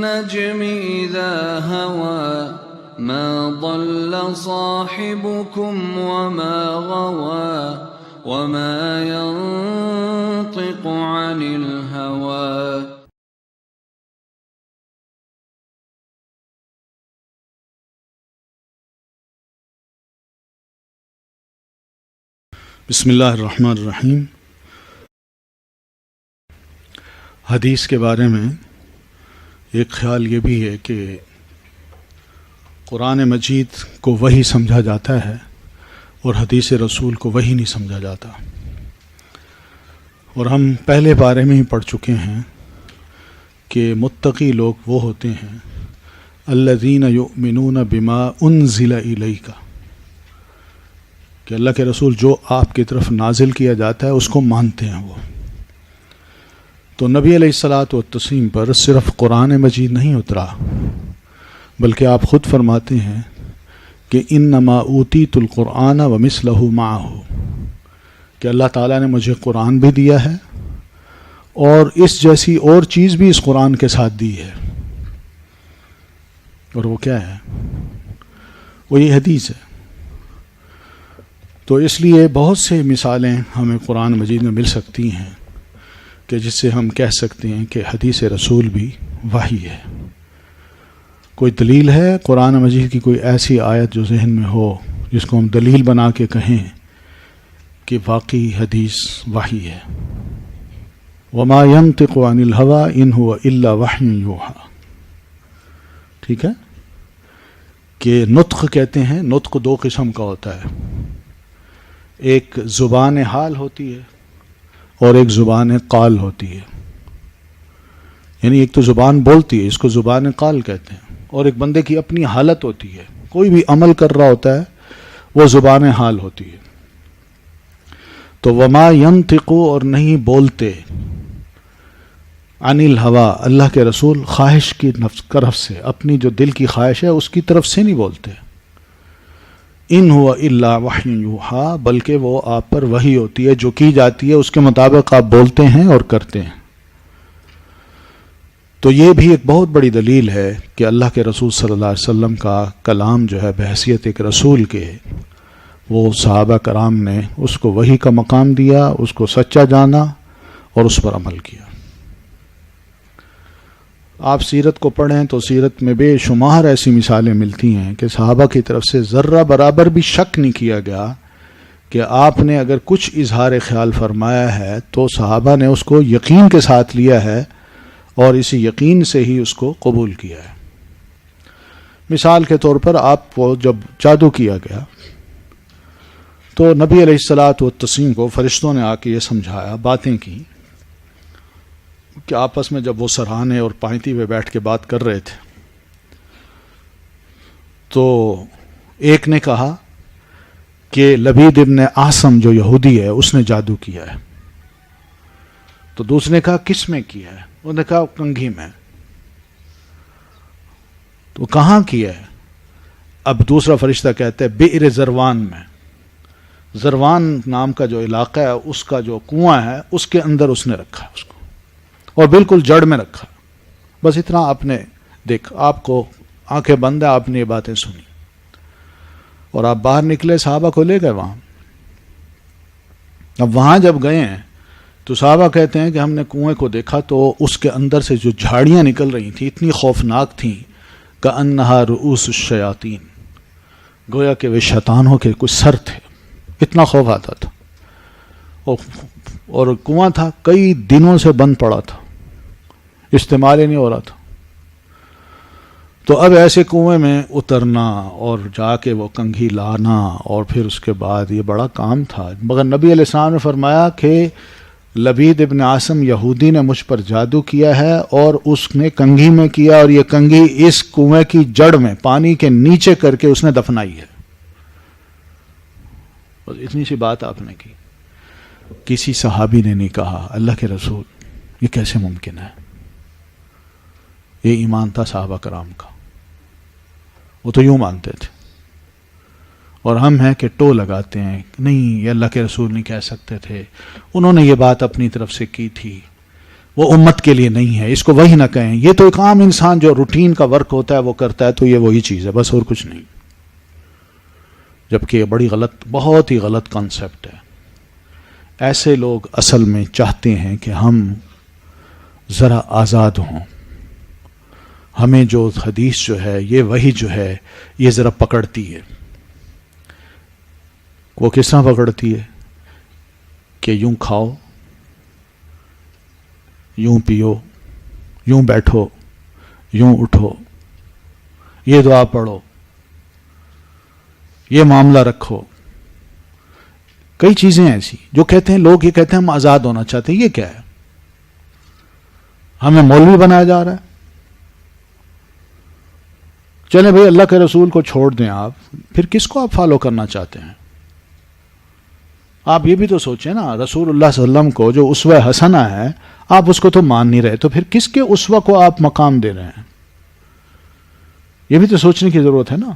والنجم إذا هوى ما ضل صاحبكم وما غوى وما ينطق عن الهوى. بسم اللہ الرحمن الرحیم. حدیث کے بارے میں ایک خیال یہ بھی ہے کہ قرآن مجید کو وحی سمجھا جاتا ہے اور حدیث رسول کو وحی نہیں سمجھا جاتا. اور ہم پہلے بارے میں ہی پڑھ چکے ہیں کہ متقی لوگ وہ ہوتے ہیں الذین یؤمنون بما انزل الیک، کہ اللہ کے رسول جو آپ کی طرف نازل کیا جاتا ہے اس کو مانتے ہیں. وہ تو نبی علیہ الصلاۃ والتسلیم پر صرف قرآن مجید نہیں اترا، بلکہ آپ خود فرماتے ہیں کہ انما اوتیت القرآن ومثلہ معہ، کہ اللہ تعالیٰ نے مجھے قرآن بھی دیا ہے اور اس جیسی اور چیز بھی اس قرآن کے ساتھ دی ہے. اور وہ کیا ہے؟ وہ یہ حدیث ہے. تو اس لیے بہت سے مثالیں ہمیں قرآن مجید میں مل سکتی ہیں کہ جس سے ہم کہہ سکتے ہیں کہ حدیث رسول بھی وحی ہے. کوئی دلیل ہے قرآن مجید کی، کوئی ایسی آیت جو ذہن میں ہو جس کو ہم دلیل بنا کے کہیں کہ واقعی حدیث وحی ہے؟ وما ينطق عن الهوى ان هو الا وحی یوحى. ٹھیک ہے کہ نطق کہتے ہیں، نطق دو قسم کا ہوتا ہے، ایک زبان حال ہوتی ہے اور ایک زبان قال ہوتی ہے. یعنی ایک تو زبان بولتی ہے، اس کو زبان قال کہتے ہیں، اور ایک بندے کی اپنی حالت ہوتی ہے، کوئی بھی عمل کر رہا ہوتا ہے وہ زبان حال ہوتی ہے. تو وما ینطق، اور نہیں بولتے، عن الہوا، اللہ کے رسول خواہش کی طرف سے، اپنی جو دل کی خواہش ہے اس کی طرف سے نہیں بولتے. ان ہوا الا وحی یوحیٰ، بلکہ وہ آپ پر وحی ہوتی ہے، جو کی جاتی ہے اس کے مطابق آپ بولتے ہیں اور کرتے ہیں. تو یہ بھی ایک بہت بڑی دلیل ہے کہ اللہ کے رسول صلی اللہ علیہ وسلم کا کلام جو ہے بحیثیت ایک رسول کے، وہ صحابہ کرام نے اس کو وحی کا مقام دیا، اس کو سچا جانا اور اس پر عمل کیا. آپ سیرت کو پڑھیں تو سیرت میں بے شمار ایسی مثالیں ملتی ہیں کہ صحابہ کی طرف سے ذرہ برابر بھی شک نہیں کیا گیا کہ آپ نے اگر کچھ اظہار خیال فرمایا ہے تو صحابہ نے اس کو یقین کے ساتھ لیا ہے اور اسی یقین سے ہی اس کو قبول کیا ہے. مثال کے طور پر آپ کو جب جادو کیا گیا تو نبی علیہ الصلاۃ والتسلیم کو فرشتوں نے آ کے یہ سمجھایا، باتیں کی کہ آپس میں جب وہ سرہانے اور پائنتی پہ بیٹھ کے بات کر رہے تھے تو ایک نے کہا کہ لبید ابن عاصم جو یہودی ہے اس نے جادو کیا ہے. تو دوسرے نے کہا کس میں کیا ہے؟ انہوں نے کہا کنگھی میں. تو کہاں کیا ہے؟ اب دوسرا فرشتہ کہتا ہے بئر زروان میں، زروان نام کا جو علاقہ ہے اس کا جو کنواں ہے اس کے اندر اس نے رکھا اس کو، اور بالکل جڑ میں رکھا. بس اتنا آپ نے دیکھا، آپ کو آنکھیں بند ہے، آپ نے یہ باتیں سنی اور آپ باہر نکلے، صحابہ کو لے گئے وہاں. اب وہاں جب گئے ہیں تو صحابہ کہتے ہیں کہ ہم نے کنویں کو دیکھا تو اس کے اندر سے جو جھاڑیاں نکل رہی تھیں اتنی خوفناک تھیں کأنہا رؤوس الشیاطین، گویا کہ وہ شیطانوں کے کچھ سر تھے، اتنا خوف آتا تھا. اور کنواں تھا کئی دنوں سے بند پڑا تھا، استعمال ہی نہیں ہو رہا تھا. تو اب ایسے کنویں میں اترنا اور جا کے وہ کنگھی لانا اور پھر اس کے بعد یہ بڑا کام تھا. مگر نبی علیہ السلام نے فرمایا کہ لبید ابن عاصم یہودی نے مجھ پر جادو کیا ہے اور اس نے کنگھی میں کیا، اور یہ کنگھی اس کنویں کی جڑ میں پانی کے نیچے کر کے اس نے دفنائی ہے. بس اتنی سی بات آپ نے کی. کسی صحابی نے نہیں کہا اللہ کے رسول یہ کیسے ممکن ہے. یہ ایمان تھا صحابہ کرام کا، وہ تو یوں مانتے تھے. اور ہم ہیں کہ ٹو لگاتے ہیں، نہیں یہ اللہ کے رسول نہیں کہہ سکتے تھے، انہوں نے یہ بات اپنی طرف سے کی تھی. وہ امت کے لیے نہیں ہے، اس کو وہی نہ کہیں. یہ تو ایک عام انسان جو روٹین کا ورک ہوتا ہے وہ کرتا ہے، تو یہ وہی چیز ہے بس، اور کچھ نہیں. جبکہ یہ بڑی غلط، بہت ہی غلط کانسیپٹ ہے. ایسے لوگ اصل میں چاہتے ہیں کہ ہم ذرا آزاد ہوں، ہمیں جو حدیث جو ہے، یہ وہی جو ہے، یہ ذرا پکڑتی ہے. وہ کس طرح پکڑتی ہے کہ یوں کھاؤ، یوں پیو، یوں بیٹھو، یوں اٹھو، یہ دعا پڑھو، یہ معاملہ رکھو. کئی چیزیں ایسی جو کہتے ہیں لوگ، یہ کہتے ہیں ہم آزاد ہونا چاہتے ہیں. یہ کیا ہے؟ ہمیں مولوی بنایا جا رہا ہے. چلیں بھائی اللہ کے رسول کو چھوڑ دیں آپ، پھر کس کو آپ فالو کرنا چاہتے ہیں؟ آپ یہ بھی تو سوچیں نا، رسول اللہ صلی اللہ علیہ وسلم کو جو اسوہ حسنہ ہے، آپ اس کو تو مان نہیں رہے، تو پھر کس کے اسوہ کو آپ مقام دے رہے ہیں؟ یہ بھی تو سوچنے کی ضرورت ہے نا.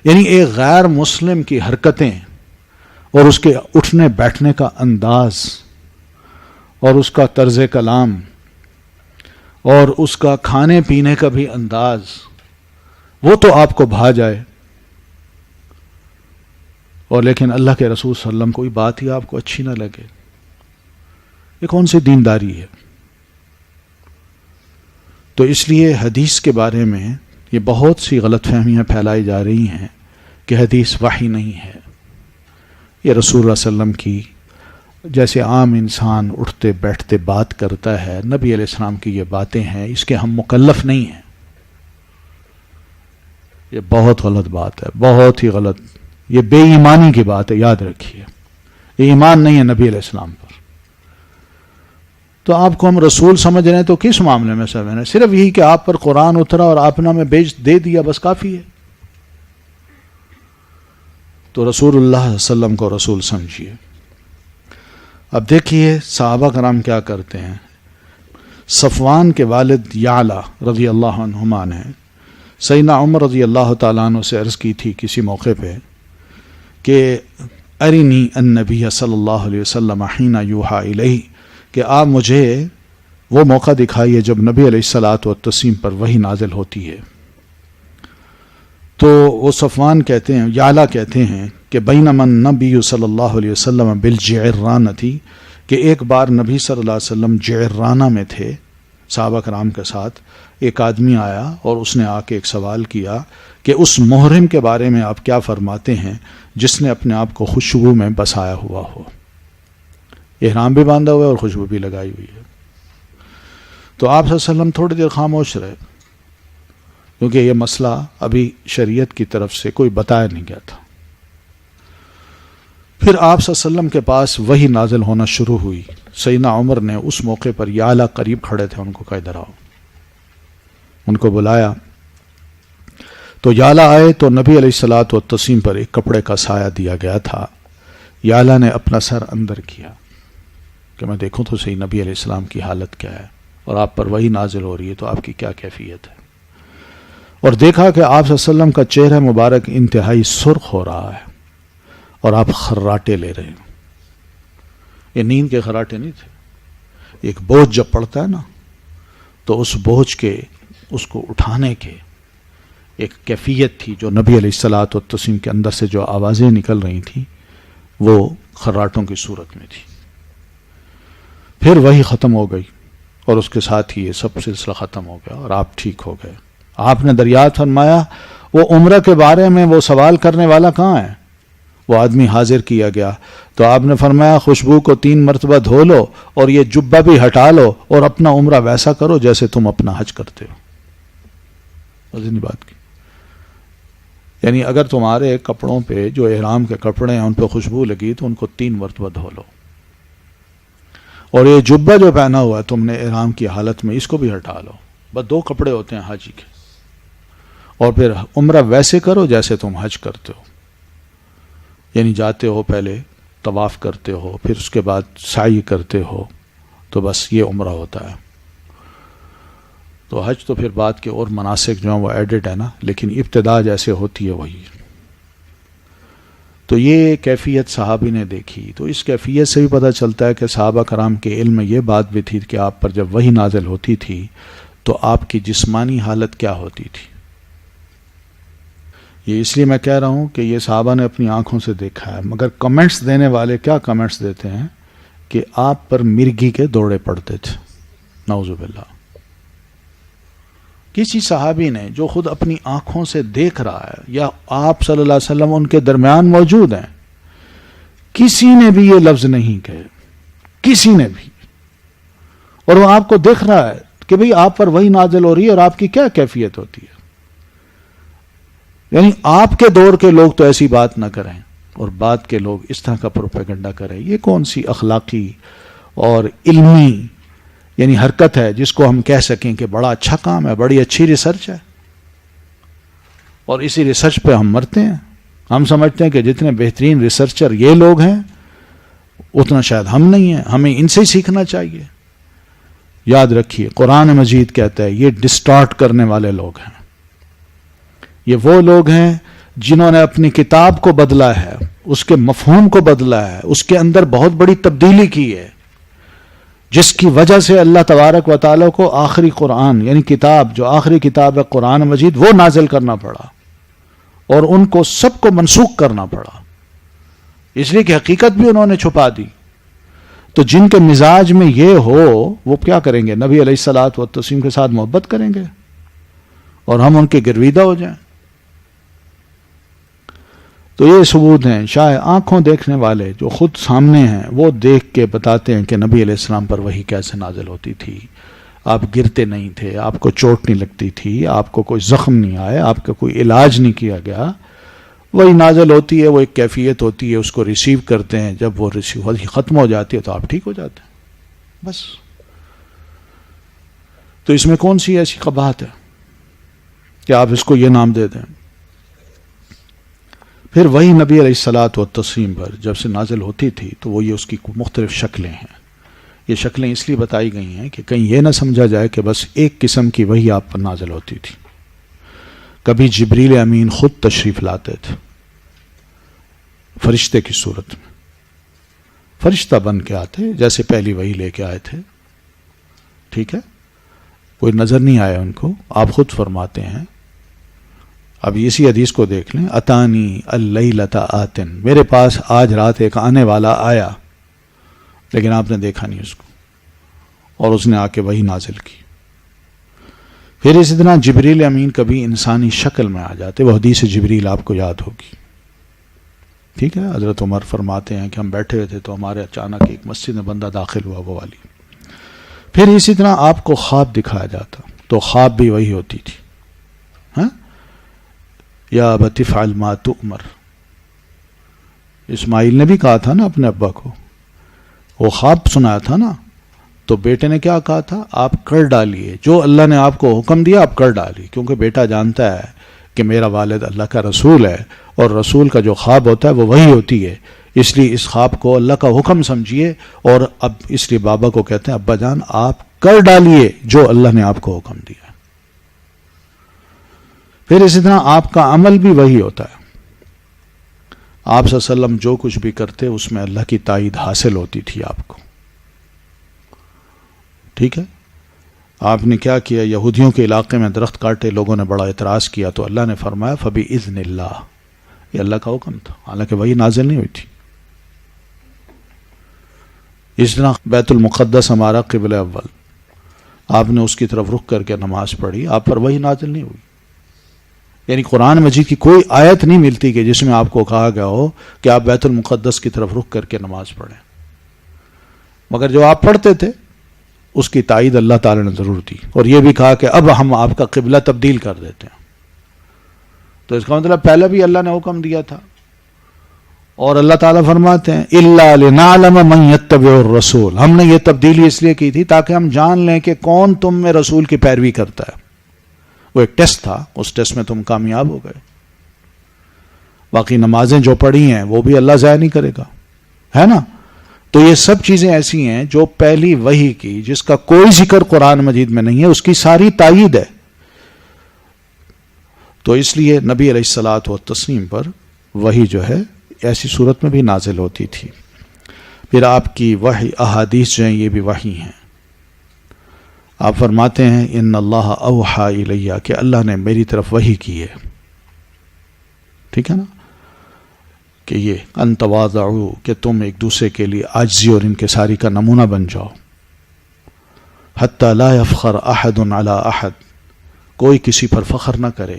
یعنی ایک غیر مسلم کی حرکتیں اور اس کے اٹھنے بیٹھنے کا انداز اور اس کا طرز کلام اور اس کا کھانے پینے کا بھی انداز، وہ تو آپ کو بھا جائے. اور لیکن اللہ کے رسول صلی اللہ علیہ وسلم کوئی بات ہی آپ کو اچھی نہ لگے، یہ کون سی دینداری ہے؟ تو اس لیے حدیث کے بارے میں یہ بہت سی غلط فہمیاں پھیلائی جا رہی ہیں کہ حدیث وحی نہیں ہے. یہ رسول اللہ صلی اللہ علیہ وسلم کی جیسے عام انسان اٹھتے بیٹھتے بات کرتا ہے، نبی علیہ السلام کی یہ باتیں ہیں، اس کے ہم مکلف نہیں ہیں. یہ بہت غلط بات ہے، بہت ہی غلط. یہ بے ایمانی کی بات ہے، یاد رکھیے. یہ ایمان نہیں ہے نبی علیہ السلام پر. تو آپ کو ہم رسول سمجھ رہے ہیں تو کس معاملے میں سمجھ رہے ہیں؟ صرف یہی کہ آپ پر قرآن اترا اور آپ نے ہمیں دے دیا، بس کافی ہے. تو رسول اللہ صلی اللہ علیہ وسلم کو رسول سمجھیے. اب دیکھیے صحابہ کرام کیا کرتے ہیں. صفوان کے والد یعلا رضی اللہ عنہما نے سیدنا عمر رضی اللہ تعالیٰ عنہ سے عرض کی تھی کسی موقع پہ کہ ارنی النبی صلی اللہ علیہ وسلم حین یوحا الیہ، کہ آپ مجھے وہ موقع دکھائیے جب نبی علیہ الصلاۃ والتسلیم پر وحی نازل ہوتی ہے. تو وہ صفوان کہتے ہیں، یعلا کہتے ہیں کہ بینما النبی صلی اللہ علیہ وسلم بالجعرانتی، کہ ایک بار نبی صلی اللہ علیہ وسلم جعرانہ میں تھے صحابہ کرام کے ساتھ. ایک آدمی آیا اور اس نے آ کے ایک سوال کیا کہ اس محرم کے بارے میں آپ کیا فرماتے ہیں جس نے اپنے آپ کو خوشبو میں بسایا ہوا ہو، احرام بھی باندھا ہوا ہے اور خوشبو بھی لگائی ہوئی ہے. تو آپ صلی اللہ علیہ وسلم تھوڑی دیر خاموش رہے، کیونکہ یہ مسئلہ ابھی شریعت کی طرف سے کوئی بتایا نہیں گیا تھا. پھر آپ صلی اللہ علیہ وسلم کے پاس وحی نازل ہونا شروع ہوئی. سیدنا عمر نے اس موقع پر یعلا قریب کھڑے تھے، ان کو کہا ادھر آؤ. ان کو بلایا تو یعلا آئے تو نبی علیہ الصلاۃ والتسلیم پر ایک کپڑے کا سایہ دیا گیا تھا. یعلا نے اپنا سر اندر کیا کہ میں دیکھوں تو صحیح نبی علیہ السلام کی حالت کیا ہے، اور آپ پر وحی نازل ہو رہی ہے تو آپ کی کیا کیفیت ہے. اور دیکھا کہ آپ صلی اللہ علیہ وسلم کا چہرہ مبارک انتہائی سرخ ہو رہا ہے اور آپ خراٹے لے رہے ہیں. یہ نیند کے خراٹے نہیں تھے. ایک بوجھ جب پڑتا ہے نا تو اس بوجھ کے، اس کو اٹھانے کے ایک کیفیت تھی جو نبی علیہ الصلاۃ والتسلیم کے اندر سے جو آوازیں نکل رہی تھیں وہ خراٹوں کی صورت میں تھی. پھر وہی ختم ہو گئی اور اس کے ساتھ ہی یہ سب سلسلہ ختم ہو گیا اور آپ ٹھیک ہو گئے. آپ نے دریافت فرمایا وہ عمرہ کے بارے میں وہ سوال کرنے والا کہاں ہے؟ وہ آدمی حاضر کیا گیا تو آپ نے فرمایا خوشبو کو 3 مرتبہ دھو لو اور یہ جبہ بھی ہٹا لو اور اپنا عمرہ ویسا کرو جیسے تم اپنا حج کرتے ہو. وزنی بات کی. یعنی اگر تمہارے کپڑوں پہ جو احرام کے کپڑے ہیں ان پہ خوشبو لگی تو ان کو 3 مرتبہ دھو لو، اور یہ جبہ جو پہنا ہوا ہے تم نے احرام کی حالت میں اس کو بھی ہٹا لو. بس 2 کپڑے ہوتے ہیں حاجی کے. اور پھر عمرہ ویسے کرو جیسے تم حج کرتے ہو. یعنی جاتے ہو پہلے طواف کرتے ہو، پھر اس کے بعد سعی کرتے ہو، تو بس یہ عمرہ ہوتا ہے. تو حج تو پھر بعد کے اور مناسک جو ہیں وہ ایڈٹ ہے نا، لیکن ابتدا جیسے ہوتی ہے وہی. تو یہ کیفیت صحابی نے دیکھی. تو اس کیفیت سے بھی پتہ چلتا ہے کہ صحابہ کرام کے علم میں یہ بات بھی تھی کہ آپ پر جب وحی نازل ہوتی تھی تو آپ کی جسمانی حالت کیا ہوتی تھی. یہ اس لیے میں کہہ رہا ہوں کہ یہ صحابہ نے اپنی آنکھوں سے دیکھا ہے. مگر کمنٹس دینے والے کیا کمنٹس دیتے ہیں کہ آپ پر مرگی کے دوڑے پڑتے تھے. نعوذ باللہ. کسی صحابی نے جو خود اپنی آنکھوں سے دیکھ رہا ہے یا آپ صلی اللہ علیہ وسلم ان کے درمیان موجود ہیں, کسی نے بھی یہ لفظ نہیں کہے, کسی نے بھی. اور وہ آپ کو دیکھ رہا ہے کہ بھئی آپ پر وہی نازل ہو رہی ہے اور آپ کی کیا کیفیت ہوتی ہے. یعنی آپ کے دور کے لوگ تو ایسی بات نہ کریں اور بعد کے لوگ اس طرح کا پروپیگنڈا کریں. یہ کون سی اخلاقی اور علمی یعنی حرکت ہے جس کو ہم کہہ سکیں کہ بڑا اچھا کام ہے, بڑی اچھی ریسرچ ہے, اور اسی ریسرچ پہ ہم مرتے ہیں. ہم سمجھتے ہیں کہ جتنے بہترین ریسرچر یہ لوگ ہیں اتنا شاید ہم نہیں ہیں, ہمیں ان سے ہی سیکھنا چاہیے. یاد رکھیے قرآن مجید کہتا ہے یہ ڈسٹارٹ کرنے والے لوگ ہیں. یہ وہ لوگ ہیں جنہوں نے اپنی کتاب کو بدلا ہے, اس کے مفہوم کو بدلا ہے, اس کے اندر بہت بڑی تبدیلی کی ہے, جس کی وجہ سے اللہ تبارک و تعالیٰ کو آخری قرآن یعنی کتاب جو آخری کتاب ہے قرآن مجید وہ نازل کرنا پڑا, اور ان کو سب کو منسوخ کرنا پڑا, اس لیے کہ حقیقت بھی انہوں نے چھپا دی. تو جن کے مزاج میں یہ ہو وہ کیا کریں گے؟ نبی علیہ الصلوۃ والتسلیم کے ساتھ محبت کریں گے اور ہم ان کے گرویدہ ہو جائیں. تو یہ ثبوت ہیں. شاید آنکھوں دیکھنے والے جو خود سامنے ہیں وہ دیکھ کے بتاتے ہیں کہ نبی علیہ السلام پر وحی کیسے نازل ہوتی تھی. آپ گرتے نہیں تھے, آپ کو چوٹ نہیں لگتی تھی, آپ کو کوئی زخم نہیں آیا, آپ کا کوئی علاج نہیں کیا گیا. وہی نازل ہوتی ہے, وہ ایک کیفیت ہوتی ہے, اس کو ریسیو کرتے ہیں. جب وہ ریسیو ختم ہو جاتی ہے تو آپ ٹھیک ہو جاتے ہیں بس. تو اس میں کون سی ایسی قباحت ہے کہ آپ اس کو یہ نام دے دیں؟ پھر وہی نبی علیہ الصلوۃ والتسلیم پر جب سے نازل ہوتی تھی تو وہ یہ اس کی مختلف شکلیں ہیں. یہ شکلیں اس لیے بتائی گئی ہیں کہ کہیں یہ نہ سمجھا جائے کہ بس ایک قسم کی وحی آپ پر نازل ہوتی تھی. کبھی جبریل امین خود تشریف لاتے تھے فرشتے کی صورت میں, فرشتہ بن کے آتے جیسے پہلی وحی لے کے آئے تھے. ٹھیک ہے, کوئی نظر نہیں آیا ان کو. آپ خود فرماتے ہیں, اب اسی حدیث کو دیکھ لیں, اتانی اللیلۃ آتن, میرے پاس آج رات ایک آنے والا آیا, لیکن آپ نے دیکھا نہیں اس کو, اور اس نے آ کے وہی نازل کی. پھر اسی طرح جبریل امین کبھی انسانی شکل میں آ جاتے. وہ حدیث جبریل آپ کو یاد ہوگی. ٹھیک ہے, حضرت عمر فرماتے ہیں کہ ہم بیٹھے ہوئے تھے تو ہمارے اچانک ایک مسجد میں بندہ داخل ہوا, وہ والی. پھر اسی طرح آپ کو خواب دکھایا جاتا تو خواب بھی وہی ہوتی تھی. ہاں, یا ابت افعل ما تؤمر, اسماعیل نے بھی کہا تھا نا اپنے ابا کو, وہ خواب سنایا تھا نا, تو بیٹے نے کیا کہا تھا؟ آپ کر ڈالیے جو اللہ نے آپ کو حکم دیا, آپ کر ڈالیے, کیونکہ بیٹا جانتا ہے کہ میرا والد اللہ کا رسول ہے اور رسول کا جو خواب ہوتا ہے وہ وہی ہوتی ہے, اس لیے اس خواب کو اللہ کا حکم سمجھیے. اور اب اس لیے بابا کو کہتے ہیں ابا جان آپ کر ڈالیے جو اللہ نے آپ کو حکم دیا. پھر اسی طرح آپ کا عمل بھی وہی ہوتا ہے. آپ صلی اللہ علیہ وسلم جو کچھ بھی کرتے اس میں اللہ کی تائید حاصل ہوتی تھی آپ کو. ٹھیک ہے, آپ نے کیا کیا؟ یہودیوں کے علاقے میں درخت کاٹے, لوگوں نے بڑا اعتراض کیا تو اللہ نے فرمایا فبإذن اللہ, یہ اللہ کا حکم تھا, حالانکہ وہی نازل نہیں ہوئی تھی. اس طرح بیت المقدس ہمارا قبلہ اول, آپ نے اس کی طرف رخ کر کے نماز پڑھی, آپ پر وہی نازل نہیں ہوئی. یعنی قرآن مجید کی کوئی آیت نہیں ملتی کہ جس میں آپ کو کہا گیا ہو کہ آپ بیت المقدس کی طرف رخ کر کے نماز پڑھیں. مگر جو آپ پڑھتے تھے اس کی تائید اللہ تعالی نے ضرور دی, اور یہ بھی کہا کہ اب ہم آپ کا قبلہ تبدیل کر دیتے ہیں. تو اس کا مطلب پہلے بھی اللہ نے حکم دیا تھا. اور اللہ تعالیٰ فرماتے ہیں اِلَّا لِنَعْلَمَ مَن يَتَّبِعُ الرَّسُولَ, ہم نے یہ تبدیلی اس لیے کی تھی تاکہ ہم جان لیں کہ کون تم میں رسول کی پیروی کرتا ہے. وہ ایک ٹیسٹ تھا, اس ٹیسٹ میں تم کامیاب ہو گئے. باقی نمازیں جو پڑھی ہیں وہ بھی اللہ ضائع نہیں کرے گا, ہے نا. تو یہ سب چیزیں ایسی ہیں جو پہلی وحی کی, جس کا کوئی ذکر قرآن مجید میں نہیں ہے, اس کی ساری تائید ہے. تو اس لیے نبی علیہ الصلوۃ والتسلیم پر وحی جو ہے ایسی صورت میں بھی نازل ہوتی تھی. پھر آپ کی وحی احادیث جو ہیں یہ بھی وحی ہیں. آپ فرماتے ہیں ان اللہ اوحا الیہ کہ اللہ نے میری طرف وحی کی ہے. ٹھیک ہے نا کہ یہ ان تواضعوا کہ تم ایک دوسرے کے لیے عاجزی اور انکساری کا نمونہ بن جاؤ. حتی لا یفخر احد علی احد کوئی کسی پر فخر نہ کرے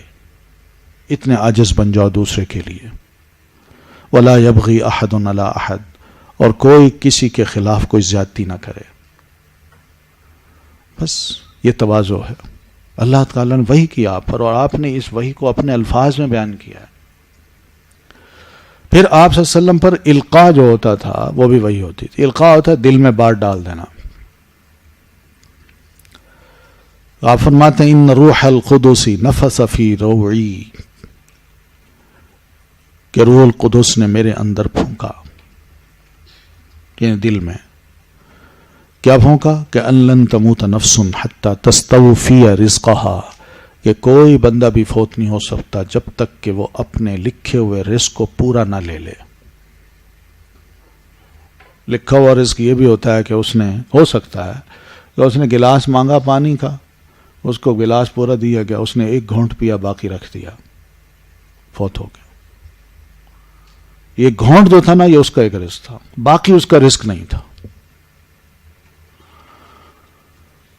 اتنے عاجز بن جاؤ دوسرے کے لیے. ولا یبغی احد علی احد اور کوئی کسی کے خلاف کوئی زیادتی نہ کرے. بس یہ تواضع ہے. اللہ تعالیٰ نے وحی کیا آپ پر اور آپ نے اس وحی کو اپنے الفاظ میں بیان کیا ہے. پھر آپ صلی اللہ علیہ وسلم پر القاء جو ہوتا تھا وہ بھی وحی ہوتی تھی. القاء ہوتا ہے دل میں بات ڈال دینا. آپ فرماتے ہیں ان روح القدس نفث فی روعی کہ روح القدس نے میرے اندر پھونکا یعنی دل میں. کیا پھونکا کہ ان لن تموت نفس حتی تستوفی رزقها کہ کوئی بندہ بھی فوت نہیں ہو سکتا جب تک کہ وہ اپنے لکھے ہوئے رزق کو پورا نہ لے لے. لکھا ہوا رزق یہ بھی ہوتا ہے کہ اس نے ہو سکتا ہے کہ اس نے گلاس مانگا پانی کا اس کو گلاس پورا دیا گیا اس نے ایک گھونٹ پیا باقی رکھ دیا فوت ہو گیا. یہ گھونٹ جو تھا نا یہ اس کا ایک رزق تھا باقی اس کا رزق نہیں تھا.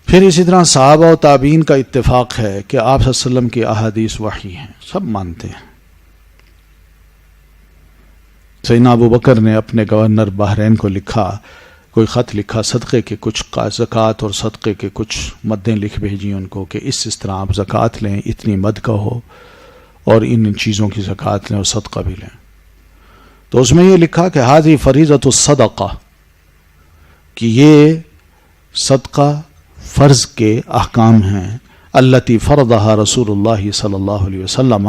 پھر اسی طرح صحابہ و تابعین کا اتفاق ہے کہ آپ صلی اللہ علیہ وسلم کی احادیث وحی ہیں سب مانتے ہیں. سیدنا ابو بکر نے اپنے گورنر بحرین کو لکھا کوئی خط لکھا صدقے کے کچھ زکوٰۃ اور صدقے کے کچھ مدیں لکھ بھیجی ان کو کہ اس طرح آپ زکوٰۃ لیں اتنی مد کا ہو اور ان چیزوں کی زکوٰۃ لیں اور صدقہ بھی لیں. تو اس میں یہ لکھا کہ ھذی فریضۃ الصدقہ کہ یہ صدقہ فرض کے احکام ہیں التی فرضها رسول اللہ صلی اللہ علیہ وسلم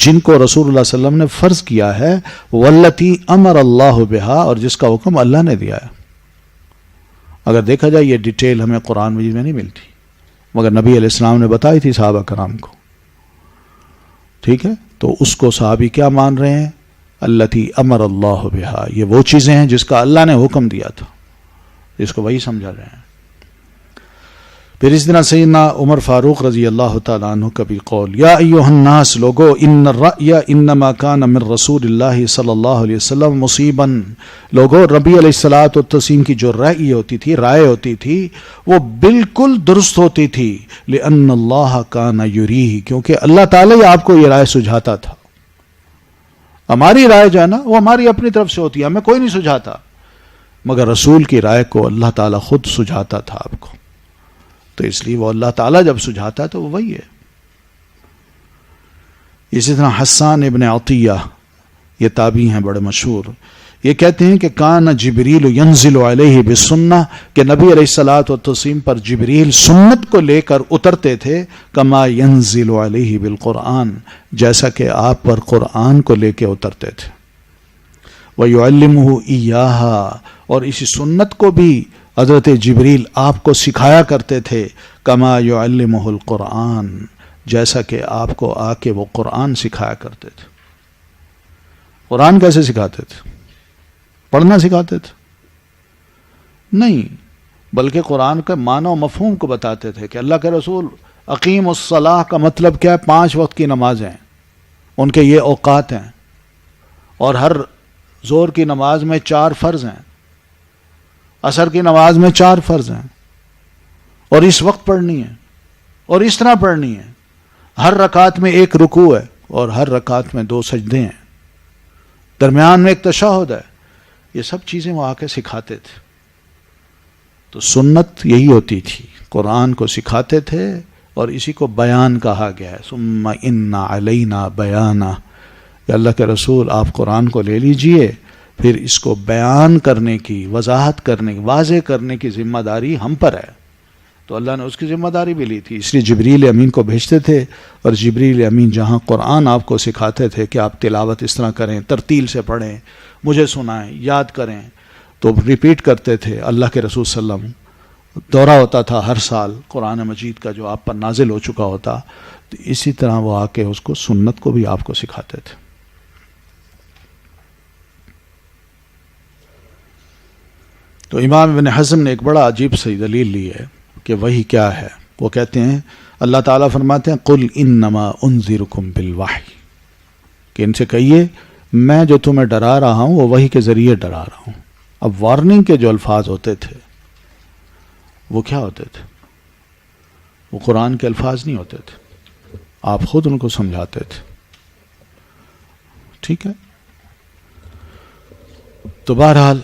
جن کو رسول اللہ صلی اللہ علیہ وسلم نے فرض کیا ہے والتی امر اللہ بہا اور جس کا حکم اللہ نے دیا ہے. اگر دیکھا جائے یہ ڈیٹیل ہمیں قرآن مجید میں نہیں ملتی مگر نبی علیہ السلام نے بتائی تھی صحابہ کرام کو. ٹھیک ہے تو اس کو صحابی کیا مان رہے ہیں التی امر اللہ بہا یہ وہ چیزیں ہیں جس کا اللہ نے حکم دیا تھا جس کو وہی سمجھا رہے ہیں. پھر اس طرح سیدنا عمر فاروق رضی اللہ تعالیٰ عنہ کا بھی قول یا ایھا الناس لوگو ان الرأی انما کان من رسول اللہ صلی اللہ علیہ وسلم مصیبا لوگو نبی علیہ الصلوۃ والتسلیم کی جو رائے ہوتی تھی وہ بالکل درست ہوتی تھی لأن اللہ کان یریہ کیونکہ اللہ تعالیٰ ہی آپ کو یہ رائے سجھاتا تھا. ہماری رائے جو ہے نا وہ ہماری اپنی طرف سے ہوتی ہے ہمیں کوئی نہیں سجھاتا مگر رسول کی رائے کو اللہ تعالیٰ خود سجھاتا تھا آپ کو. تو اس لیے وہ اللہ تعالیٰ جب سجھاتا ہے تو وہ وہی ہے. اسی طرح حسان ابن عطیہ یہ تابعی ہیں بڑے مشہور یہ کہتے ہیں کہ کان جبریل ینزل علیہ بالسنہ کہ نبی علیہ الصلوۃ والتسلیم پر جبریل سنت کو لے کر اترتے تھے کما ینزل علیہ بالقرآن جیسا کہ آپ پر قرآن کو لے کے اترتے تھے. وَيُعَلِّمُهُ إِيَّاهَا اور اسی سنت کو بھی حضرت جبریل آپ کو سکھایا کرتے تھے کما یعلمہ القرآن جیسا کہ آپ کو آ کے وہ قرآن سکھایا کرتے تھے. قرآن کیسے سکھاتے تھے پڑھنا سکھاتے تھے نہیں بلکہ قرآن کے معنی و مفہوم کو بتاتے تھے کہ اللہ کے رسول اقیم الصلاۃ کا مطلب کیا ہے 5 وقت کی نمازیں ان کے یہ اوقات ہیں اور ہر ظہر کی نماز میں 4 فرض ہیں عصر کی نماز میں 4 فرض ہیں اور اس وقت پڑھنی ہے اور اس طرح پڑھنی ہے. ہر رکعت میں 1 رکوع ہے اور ہر رکعت میں 2 سجدے ہیں درمیان میں ایک تشہد ہے. یہ سب چیزیں وہ آ کے سکھاتے تھے. تو سنت یہی ہوتی تھی قرآن کو سکھاتے تھے اور اسی کو بیان کہا گیا ہے. ثم ان علینا بیانہ کہ اللہ کے رسول آپ قرآن کو لے لیجئے پھر اس کو بیان کرنے کی وضاحت کرنے کی واضح کرنے کی ذمہ داری ہم پر ہے. تو اللہ نے اس کی ذمہ داری بھی لی تھی اس لیے جبریل امین کو بھیجتے تھے اور جبریل امین جہاں قرآن آپ کو سکھاتے تھے کہ آپ تلاوت اس طرح کریں ترتیل سے پڑھیں مجھے سنائیں یاد کریں تو ریپیٹ کرتے تھے. اللہ کے رسول صلی اللہ علیہ وسلم دورہ ہوتا تھا ہر سال قرآن مجید کا جو آپ پر نازل ہو چکا ہوتا تو اسی طرح وہ آ کے اس کو سنت کو بھی آپ کو سکھاتے تھے. تو امام ابن حزم نے ایک بڑا عجیب سی دلیل لی ہے کہ وحی کیا ہے. وہ کہتے ہیں اللہ تعالیٰ فرماتے ہیں قل انما انذرکم بالوحی، کہ ان سے کہیے میں جو تمہیں ڈرا رہا ہوں وہ وحی کے ذریعے ڈرا رہا ہوں. اب وارننگ کے جو الفاظ ہوتے تھے وہ کیا ہوتے تھے؟ وہ قرآن کے الفاظ نہیں ہوتے تھے، آپ خود ان کو سمجھاتے تھے. ٹھیک ہے. تو بہرحال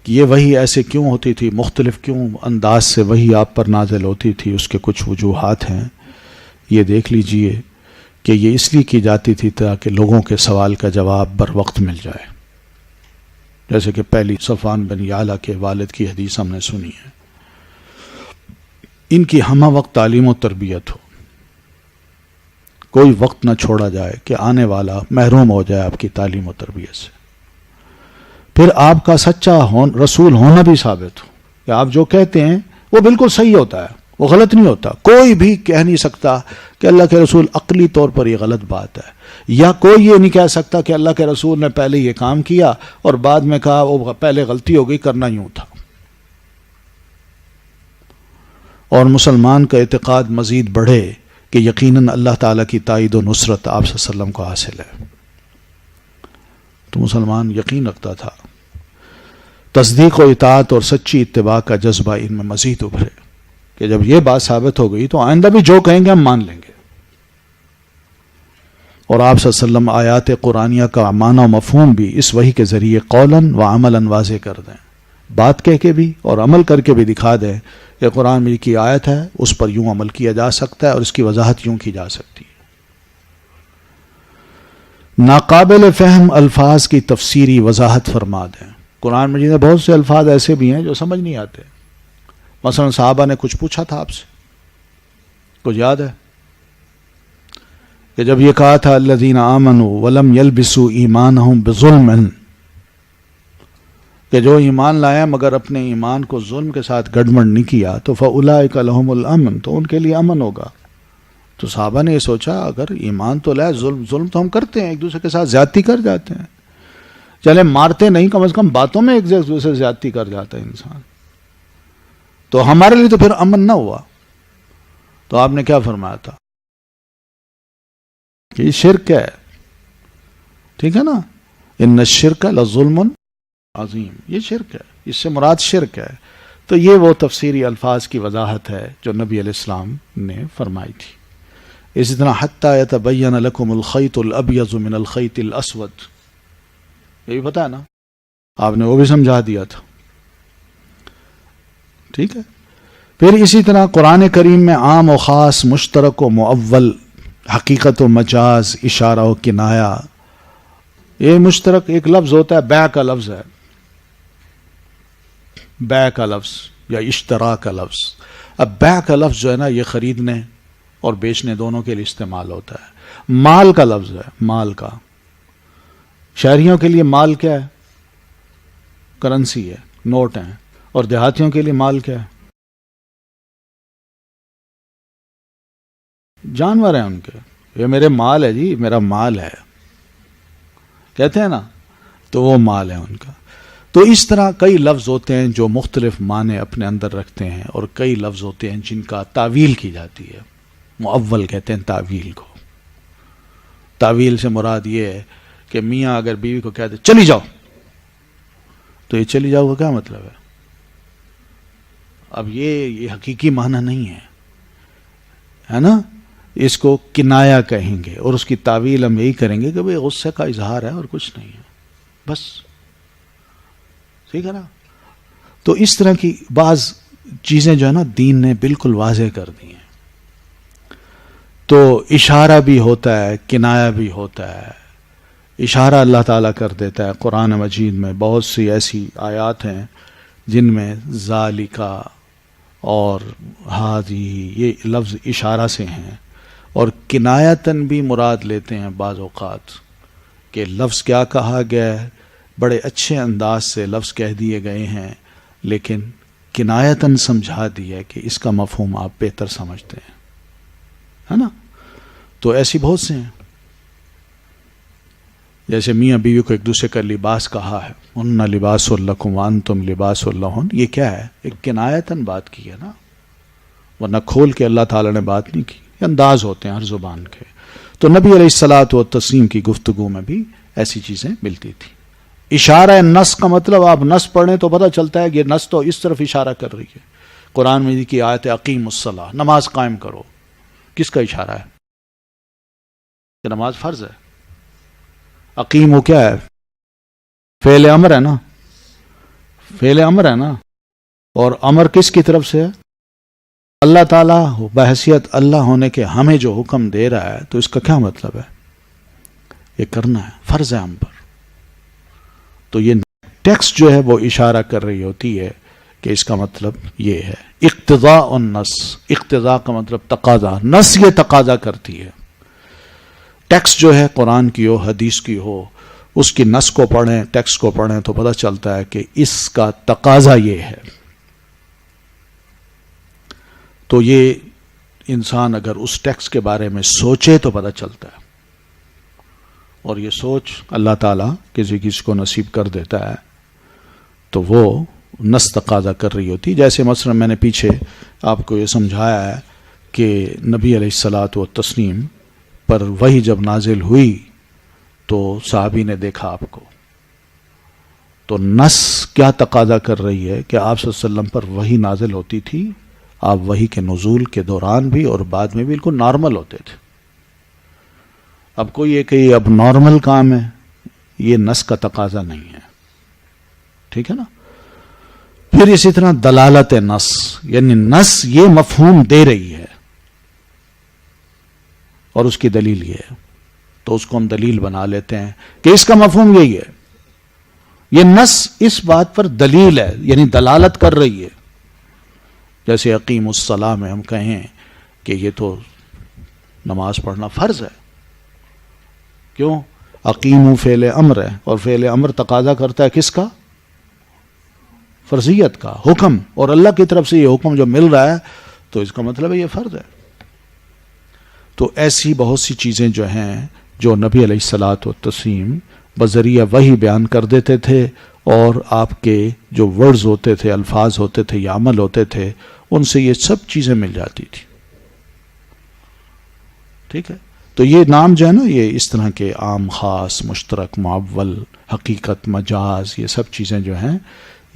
یہ وحی ایسے کیوں ہوتی تھی، مختلف کیوں انداز سے وحی آپ پر نازل ہوتی تھی، اس کے کچھ وجوہات ہیں. یہ دیکھ لیجئے کہ یہ اس لیے کی جاتی تھی تاکہ لوگوں کے سوال کا جواب بر وقت مل جائے. جیسے کہ پہلی صفوان بن یعلا کے والد کی حدیث ہم نے سنی ہے، ان کی ہمہ وقت تعلیم و تربیت ہو، کوئی وقت نہ چھوڑا جائے کہ آنے والا محروم ہو جائے آپ کی تعلیم و تربیت سے. پھر آپ کا سچا رسول ہونا بھی ثابت ہو کہ آپ جو کہتے ہیں وہ بالکل صحیح ہوتا ہے، وہ غلط نہیں ہوتا. کوئی بھی کہہ نہیں سکتا کہ اللہ کے رسول عقلی طور پر یہ غلط بات ہے، یا کوئی یہ نہیں کہہ سکتا کہ اللہ کے رسول نے پہلے یہ کام کیا اور بعد میں کہا وہ پہلے غلطی ہو گئی، کرنا یوں تھا. اور مسلمان کا اعتقاد مزید بڑھے کہ یقیناً اللہ تعالیٰ کی تائید و نصرت آپ صلی اللہ علیہ وسلم کو حاصل ہے. تو مسلمان یقین رکھتا تھا. تصدیق و اطاعت اور سچی اتباع کا جذبہ ان میں مزید ابھرے کہ جب یہ بات ثابت ہو گئی تو آئندہ بھی جو کہیں گے ہم مان لیں گے. اور آپ صلی اللہ علیہ وسلم آیات قرآنیہ کا معنی و مفہوم بھی اس وحی کے ذریعے قولاً و عملاً واضح کر دیں، بات کہہ کے بھی اور عمل کر کے بھی دکھا دیں کہ قرآن میں کی آیت ہے، اس پر یوں عمل کیا جا سکتا ہے اور اس کی وضاحت یوں کی جا سکتی ہے. ناقابل فہم الفاظ کی تفسیری وضاحت فرما دیں. قرآن مجید میں بہت سے الفاظ ایسے بھی ہیں جو سمجھ نہیں آتے. مثلا صحابہ نے کچھ پوچھا تھا آپ سے، کچھ یاد ہے کہ جب یہ کہا تھا الذین آمنوا ولم یلبسوا ایمانہم بظلم، کہ جو ایمان لائے مگر اپنے ایمان کو ظلم کے ساتھ گڑبڑ نہیں کیا تو فاولئک لہم الامن، تو ان کے لیے امن ہوگا. تو صحابہ نے یہ سوچا اگر ایمان تو لائے، ظلم تو ہم کرتے ہیں، ایک دوسرے کے ساتھ زیادتی کر جاتے ہیں، چلے مارتے نہیں، کم از کم باتوں میں ایک دوسرے سے زیادتی کر جاتا ہے انسان، تو ہمارے لیے تو پھر امن نہ ہوا. تو آپ نے کیا فرمایا تھا کہ یہ شرک ہے. ٹھیک ہے نا، ان الشرک لظلم عظیم، یہ شرک ہے، اس سے مراد شرک ہے. تو یہ وہ تفسیری الفاظ کی وضاحت ہے جو نبی علیہ السلام نے فرمائی تھی. اسی طرح حتی یتبین لکم الخیط الابیض من الخیط الاسود، یہ بھی پتا ہے نا، آپ نے وہ بھی سمجھا دیا تھا. ٹھیک ہے. پھر اسی طرح قرآن کریم میں عام و خاص، مشترک و مؤول، حقیقت و مجاز، اشارہ و کنایہ. یہ مشترک ایک لفظ ہوتا ہے، بیع کا لفظ ہے، بیع کا لفظ یا اشترا کا لفظ. اب بیع کا لفظ جو ہے نا یہ خریدنے اور بیچنے دونوں کے لیے استعمال ہوتا ہے. مال کا لفظ ہے، مال کا. شہریوں کے لیے مال کیا ہے؟ کرنسی ہے، نوٹ ہیں. اور دیہاتیوں کے لیے مال کیا ہے؟ جانور ہیں ان کے. یہ میرے مال ہے جی، میرا مال ہے کہتے ہیں نا، تو وہ مال ہے ان کا. تو اس طرح کئی لفظ ہوتے ہیں جو مختلف معنی اپنے اندر رکھتے ہیں، اور کئی لفظ ہوتے ہیں جن کا تعویل کی جاتی ہے. مؤول کہتے ہیں تعویل کو. تعویل سے مراد یہ ہے کہ میاں اگر بیوی کو کہتے چلی جاؤ، تو یہ چلی جاؤ کا کیا مطلب ہے؟ اب یہ حقیقی معنی نہیں ہے نا. اس کو کنایا کہیں گے، اور اس کی تعویل ہم یہی کریں گے کہ بھئی غصے کا اظہار ہے اور کچھ نہیں ہے، بس. ٹھیک ہے نا. تو اس طرح کی بعض چیزیں جو ہے نا دین نے بالکل واضح کر دی ہیں. تو اشارہ بھی ہوتا ہے، کنایا بھی ہوتا ہے. اشارہ اللہ تعالیٰ کر دیتا ہے. قرآن مجید میں بہت سی ایسی آیات ہیں جن میں ذالکا اور ہادی یہ لفظ اشارہ سے ہیں، اور کنایتاً بھی مراد لیتے ہیں بعض اوقات کہ لفظ کیا کہا گیا ہے، بڑے اچھے انداز سے لفظ کہہ دیے گئے ہیں، لیکن کنایتاً سمجھا دیا ہے کہ اس کا مفہوم آپ بہتر سمجھتے ہیں، ہے نا. تو ایسی بہت سے ہیں. جیسے میاں بیوی کو ایک دوسرے کا لباس کہا ہے، ان لباس لکم وانتم لباس لہن، یہ کیا ہے؟ ایک کنایتاً بات کی ہے نا، ورنہ کھول کے اللہ تعالیٰ نے بات نہیں کی. یہ انداز ہوتے ہیں ہر زبان کے. تو نبی علیہ الصلاۃ والتسلیم کی گفتگو میں بھی ایسی چیزیں ملتی تھی. اشارہ نص کا مطلب آپ نص پڑھیں تو پتہ چلتا ہے کہ یہ نص تو اس طرف اشارہ کر رہی ہے. قرآن مجید کی آیت اقیم الصلاۃ، نماز قائم کرو، کس کا اشارہ ہے؟ کہ نماز فرض ہے. اقیم وہ کیا ہے؟ فعل امر ہے نا، فعل امر ہے نا. اور امر کس کی طرف سے ہے؟ اللہ تعالیٰ بحیثیت اللہ ہونے کے ہمیں جو حکم دے رہا ہے، تو اس کا کیا مطلب ہے؟ یہ کرنا ہے، فرض ہے ہم پر. تو یہ ٹیکسٹ جو ہے وہ اشارہ کر رہی ہوتی ہے کہ اس کا مطلب یہ ہے. اقتضاء النص، اقتضاء کا مطلب تقاضا، نص یہ تقاضا کرتی ہے. ٹیکسٹ جو ہے قرآن کی ہو حدیث کی ہو، اس کی نص کو پڑھیں، ٹیکسٹ کو پڑھیں تو پتہ چلتا ہے کہ اس کا تقاضا یہ ہے. تو یہ انسان اگر اس ٹیکسٹ کے بارے میں سوچے تو پتہ چلتا ہے. اور یہ سوچ اللہ تعالیٰ کسی کسی کو نصیب کر دیتا ہے تو وہ نص تقاضا کر رہی ہوتی. جیسے مثلا میں نے پیچھے آپ کو یہ سمجھایا ہے کہ نبی علیہ الصلاۃ والتسلیم پر وحی جب نازل ہوئی تو صحابی نے دیکھا آپ کو. تو نص کیا تقاضا کر رہی ہے کہ آپ صلی اللہ علیہ وسلم پر وحی نازل ہوتی تھی، آپ وحی کے نزول کے دوران بھی اور بعد میں بھی بالکل نارمل ہوتے تھے. اب کوئی یہ کہ اب نارمل کام ہے، یہ نص کا تقاضا نہیں ہے. ٹھیک ہے نا. پھر اسی طرح دلالت نص، یعنی نص یہ مفہوم دے رہی ہے اور اس کی دلیل یہ ہے، تو اس کو ہم دلیل بنا لیتے ہیں کہ اس کا مفہوم یہی ہے. یہ نص اس بات پر دلیل ہے، یعنی دلالت کر رہی ہے. جیسے اقیم الصلاۃ میں ہم کہیں کہ یہ تو نماز پڑھنا فرض ہے. کیوں؟ اقیم فعل امر ہے، اور فعل امر تقاضا کرتا ہے کس کا؟ فرضیت کا، حکم. اور اللہ کی طرف سے یہ حکم جو مل رہا ہے تو اس کا مطلب ہے یہ فرض ہے. تو ایسی بہت سی چیزیں جو ہیں جو نبی علیہ الصلاۃ والتسلیم بذریعہ وحی بیان کر دیتے تھے، اور آپ کے جو ورڈز ہوتے تھے، الفاظ ہوتے تھے یا عمل ہوتے تھے، ان سے یہ سب چیزیں مل جاتی تھی. ٹھیک ہے. تو یہ نام جو ہے نا، یہ اس طرح کے عام، خاص، مشترک، معول، حقیقت، مجاز، یہ سب چیزیں جو ہیں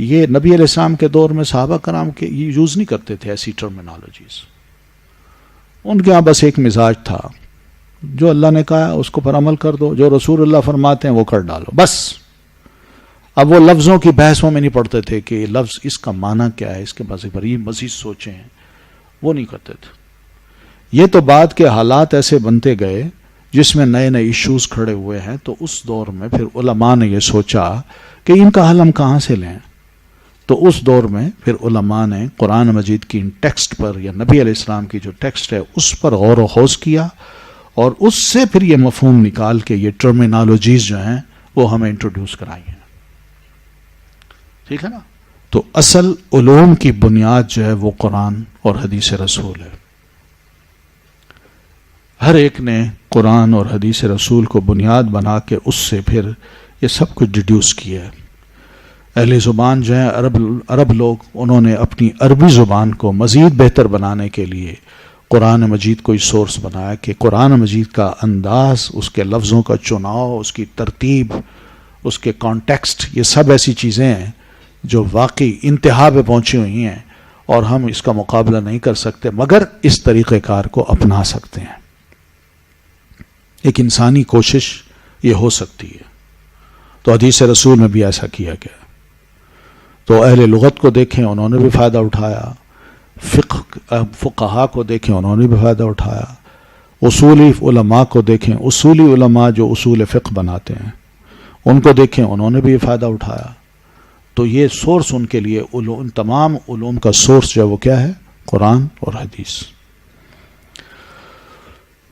یہ نبی علیہ السلام کے دور میں صحابہ کرام کے یوز نہیں کرتے تھے ایسی ٹرمینالوجیز. ان کے ہاں بس ایک مزاج تھا، جو اللہ نے کہا اس کو پر عمل کر دو، جو رسول اللہ فرماتے ہیں وہ کر ڈالو بس. اب وہ لفظوں کی بحثوں میں نہیں پڑتے تھے کہ لفظ اس کا معنی کیا ہے، اس کے بعد یہ مزید سوچیں، وہ نہیں کرتے تھے. یہ تو بعد کے حالات ایسے بنتے گئے جس میں نئے نئے ایشوز کھڑے ہوئے ہیں، تو اس دور میں پھر علماء نے یہ سوچا کہ ان کا حل ہم کہاں سے لیں. تو اس دور میں پھر علماء نے قرآن مجید کی ان ٹیکسٹ پر، یا نبی علیہ السلام کی جو ٹیکسٹ ہے اس پر غور و خوض کیا، اور اس سے پھر یہ مفہوم نکال کے یہ ٹرمینالوجیز جو ہیں وہ ہمیں انٹروڈیوس کرائی ہیں. ٹھیک ہے نا. تو اصل علوم کی بنیاد جو ہے وہ قرآن اور حدیث رسول ہے. ہر ایک نے قرآن اور حدیث رسول کو بنیاد بنا کے اس سے پھر یہ سب کچھ ڈیڈیوس کیا ہے. اہل زبان جو ہیں عرب لوگ، انہوں نے اپنی عربی زبان کو مزید بہتر بنانے کے لیے قرآن مجید کو اس سورس بنایا کہ قرآن مجید کا انداز، اس کے لفظوں کا چناؤ، اس کی ترتیب، اس کے کانٹیکسٹ، یہ سب ایسی چیزیں ہیں جو واقعی انتہا پہ پہنچی ہوئی ہیں، اور ہم اس کا مقابلہ نہیں کر سکتے مگر اس طریقہ کار کو اپنا سکتے ہیں. ایک انسانی کوشش یہ ہو سکتی ہے. تو حدیث رسول میں بھی ایسا کیا گیا. تو اہل لغت کو دیکھیں، انہوں نے بھی فائدہ اٹھایا. فقہا کو دیکھیں، انہوں نے بھی فائدہ اٹھایا. اصولی علماء کو دیکھیں، اصولی علماء جو اصول فقہ بناتے ہیں ان کو دیکھیں، انہوں نے بھی فائدہ اٹھایا. تو یہ سورس ان کے لیے ان تمام علوم کا سورس جو ہے وہ کیا ہے؟ قرآن اور حدیث.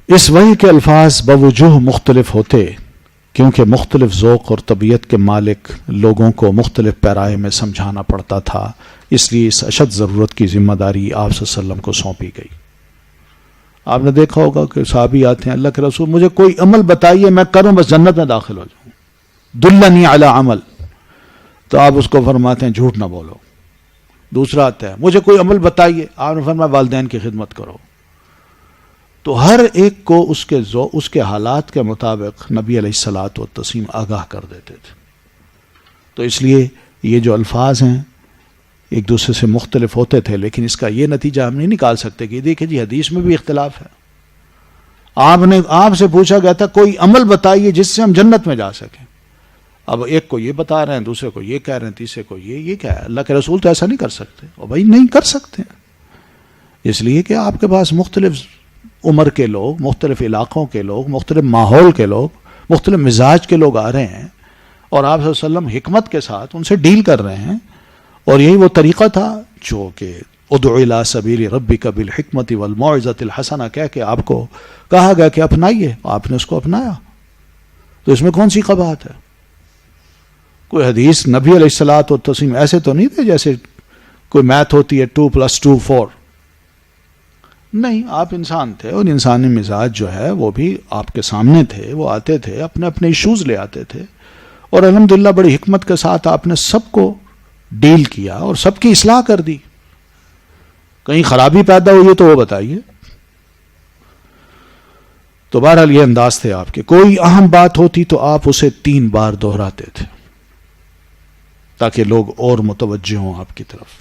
اس وحی کے الفاظ بوجوہ مختلف ہوتے، کیونکہ مختلف ذوق اور طبیعت کے مالک لوگوں کو مختلف پیرائے میں سمجھانا پڑتا تھا، اس لیے اس اشد ضرورت کی ذمہ داری آپ صلی اللہ علیہ وسلم کو سونپی گئی. آپ نے دیکھا ہوگا کہ صحابی آتے ہیں، اللہ کے رسول مجھے کوئی عمل بتائیے میں کروں بس جنت میں داخل ہو جاؤں. دلنی علی عمل، تو آپ اس کو فرماتے ہیں جھوٹ نہ بولو. دوسرا آتا ہے مجھے کوئی عمل بتائیے، آپ نے فرمایا والدین کی خدمت کرو. تو ہر ایک کو اس کے حالات کے مطابق نبی علیہ الصلوۃ والتسلیم آگاہ کر دیتے تھے. تو اس لیے یہ جو الفاظ ہیں ایک دوسرے سے مختلف ہوتے تھے، لیکن اس کا یہ نتیجہ ہم نہیں نکال سکتے کہ دیکھیں جی حدیث میں بھی اختلاف ہے. آپ سے پوچھا گیا تھا کوئی عمل بتائیے جس سے ہم جنت میں جا سکیں. اب ایک کو یہ بتا رہے ہیں، دوسرے کو یہ کہہ رہے ہیں، تیسرے کو یہ کیا ہے؟ اللہ کے رسول تو ایسا نہیں کر سکتے. اور بھائی نہیں کر سکتے، اس لیے کہ آپ کے پاس مختلف عمر کے لوگ، مختلف علاقوں کے لوگ، مختلف ماحول کے لوگ، مختلف مزاج کے لوگ آ رہے ہیں، اور آپ صلی اللہ علیہ وسلم حکمت کے ساتھ ان سے ڈیل کر رہے ہیں. اور یہی وہ طریقہ تھا جو کہ ادع الی سبیل ربک بالحکمت والموعظۃ الحسنہ کہہ کے آپ کو کہا گیا کہ اپنائیے. آپ نے اس کو اپنایا، تو اس میں کون سی قباحت ہے؟ کوئی حدیث نبی علیہ الصلوۃ والتسلیم ایسے تو نہیں تھے جیسے کوئی میتھ ہوتی ہے 2+2 4. نہیں، آپ انسان تھے، اور انسانی مزاج جو ہے وہ بھی آپ کے سامنے تھے. وہ آتے تھے، اپنے اپنے ایشوز لے آتے تھے، اور الحمدللہ بڑی حکمت کے ساتھ آپ نے سب کو ڈیل کیا اور سب کی اصلاح کر دی. کہیں خرابی پیدا ہوئی ہے تو وہ بتائیے. تو بہرحال یہ انداز تھے آپ کے. کوئی اہم بات ہوتی تو آپ اسے 3 بار دہراتے تھے تاکہ لوگ اور متوجہ ہوں آپ کی طرف.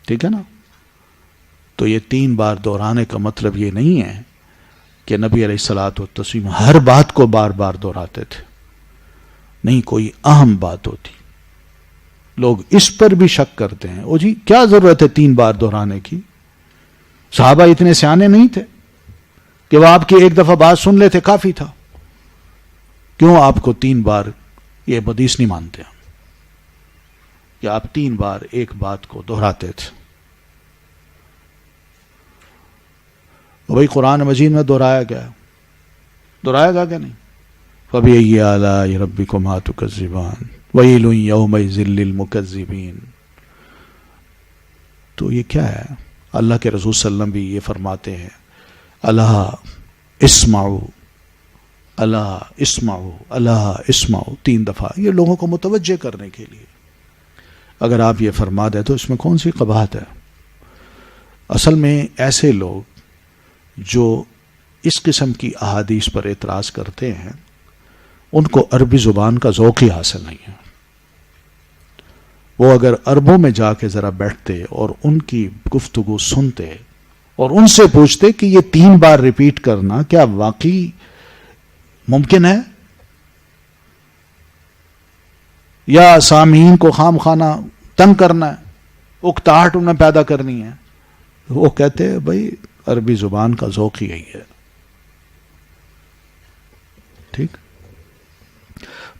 ٹھیک ہے نا؟ تو یہ 3 بار دہرانے کا مطلب یہ نہیں ہے کہ نبی علیہ الصلوۃ والتسلیم ہر بات کو بار بار دہراتے تھے. نہیں، کوئی اہم بات ہوتی، لوگ اس پر بھی شک کرتے ہیں، او جی کیا ضرورت ہے 3 بار دہرانے کی؟ صحابہ اتنے سیانے نہیں تھے کہ وہ آپ کی ایک دفعہ بات سن لیتے کافی تھا. کیوں آپ کو 3 بار یہ حدیث نہیں مانتے کہ آپ 3 بار ایک بات کو دہراتے تھے؟ وہی قرآن مجید میں دہرایا گیا کہ نہیں؟ فَبِأَيِّ آلَاءِ رَبِّكُمَا تُكَذِّبَانِ وَيْلٌ يَوْمَئِذٍ لِّلْمُكَذِّبِينَ. تو یہ کیا ہے؟ اللہ کے رسول صلی اللہ علیہ وسلم بھی یہ فرماتے ہیں الا اسمعوا، الا اسمعوا، الا اسمعوا 3 دفعہ، یہ لوگوں کو متوجہ کرنے کے لیے. اگر آپ یہ فرما دیں تو اس میں کون سی قباحت ہے؟ اصل میں ایسے لوگ جو اس قسم کی احادیث پر اعتراض کرتے ہیں ان کو عربی زبان کا ذوق ہی حاصل نہیں ہے. وہ اگر عربوں میں جا کے ذرا بیٹھتے اور ان کی گفتگو سنتے اور ان سے پوچھتے کہ یہ 3 بار ریپیٹ کرنا کیا واقعی ممکن ہے یا سامعین کو خام خانہ تنگ کرنا ہے، اکتاہٹ انہیں پیدا کرنی ہے؟ وہ کہتے ہیں بھائی عربی زبان کا ذوق ہی یہی ہے. ٹھیک.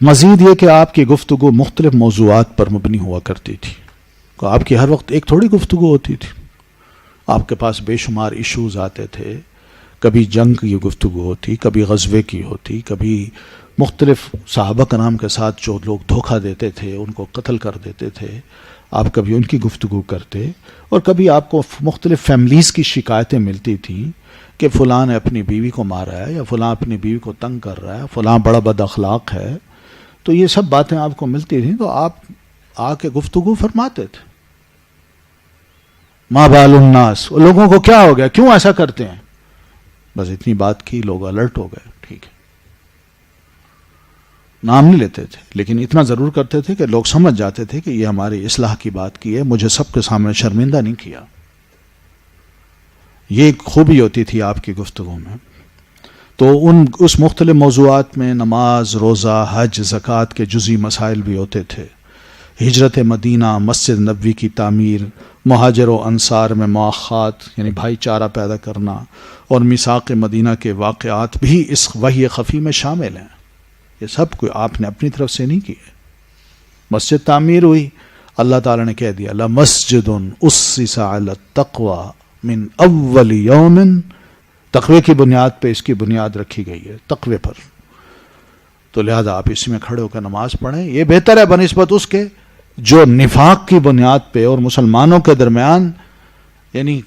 مزید یہ کہ آپ کی گفتگو مختلف موضوعات پر مبنی ہوا کرتی تھی. آپ کی ہر وقت ایک تھوڑی گفتگو ہوتی تھی. آپ کے پاس بے شمار ایشوز آتے تھے. کبھی جنگ کی گفتگو ہوتی، کبھی غزوے کی ہوتی، کبھی مختلف صحابہ کرام کے ساتھ جو لوگ دھوکہ دیتے تھے ان کو قتل کر دیتے تھے، آپ کبھی ان کی گفتگو کرتے. اور کبھی آپ کو مختلف فیملیز کی شکایتیں ملتی تھیں کہ فلاں نے اپنی بیوی کو مارا ہے، یا فلاں اپنی بیوی کو تنگ کر رہا ہے، فلاں بڑا بد اخلاق ہے. تو یہ سب باتیں آپ کو ملتی تھیں تو آپ آ کے گفتگو فرماتے تھے. ما بال الناس، لوگوں کو کیا ہو گیا، کیوں ایسا کرتے ہیں؟ بس اتنی بات کی، لوگ الرٹ ہو گئے. ٹھیک ہے، نام نہیں لیتے تھے لیکن اتنا ضرور کرتے تھے کہ لوگ سمجھ جاتے تھے کہ یہ ہماری اصلاح کی بات کی ہے، مجھے سب کے سامنے شرمندہ نہیں کیا. یہ ایک خوبی ہوتی تھی آپ کی گفتگو میں. تو اس مختلف موضوعات میں نماز، روزہ، حج، زکوٰۃ کے جزئی مسائل بھی ہوتے تھے. ہجرت مدینہ، مسجد نبوی کی تعمیر، مہاجر و انصار میں مواخات یعنی بھائی چارہ پیدا کرنا، اور میثاق مدینہ کے واقعات بھی اس وحی خفی میں شامل ہیں. یہ سب کوئی آپ نے اپنی طرف سے نہیں کیے. مسجد تعمیر ہوئی، اللہ تعالیٰ نے کہہ دیا لَمَسْجِدٌ أُسِّسَ عَلَى التَّقْوَى مِنْ أَوَّلِ يَوْمٍ، تقوی کی بنیاد پہ اس کی بنیاد رکھی گئی ہے، تقوی پر. تو لہذا آپ اس میں کھڑے ہو کر نماز پڑھیں، یہ بہتر ہے بنسبت اس کے جو نفاق کی بنیاد پہ اور مسلمانوں کے درمیان یعنی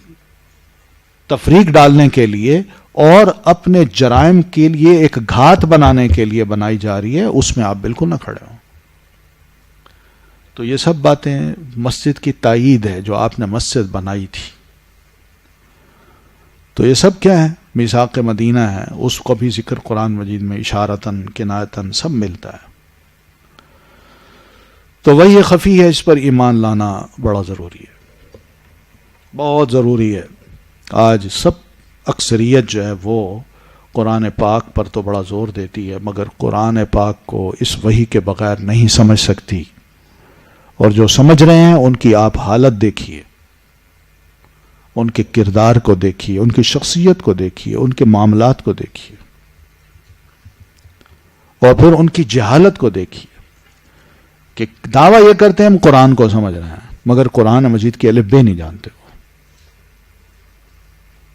تفریق ڈالنے کے لیے اور اپنے جرائم کے لیے ایک گھات بنانے کے لیے بنائی جا رہی ہے، اس میں آپ بالکل نہ کھڑے ہوں. تو یہ سب باتیں مسجد کی تائید ہے جو آپ نے مسجد بنائی تھی. تو یہ سب کیا ہے؟ میثاق مدینہ ہے، اس کو بھی ذکر قرآن مجید میں اشارتاً کنایتاً سب ملتا ہے. تو وہی خفی ہے، اس پر ایمان لانا بڑا ضروری ہے، بہت ضروری ہے. آج سب اکثریت جو ہے وہ قرآن پاک پر تو بڑا زور دیتی ہے، مگر قرآن پاک کو اس وحی کے بغیر نہیں سمجھ سکتی. اور جو سمجھ رہے ہیں ان کی آپ حالت دیکھیے، ان کے کردار کو دیکھیے، ان کی شخصیت کو دیکھیے، ان کے معاملات کو دیکھیے، اور پھر ان کی جہالت کو دیکھیے کہ دعویٰ یہ کرتے ہیں ہم قرآن کو سمجھ رہے ہیں، مگر قرآن مجید کے الف بے نہیں جانتے وہ،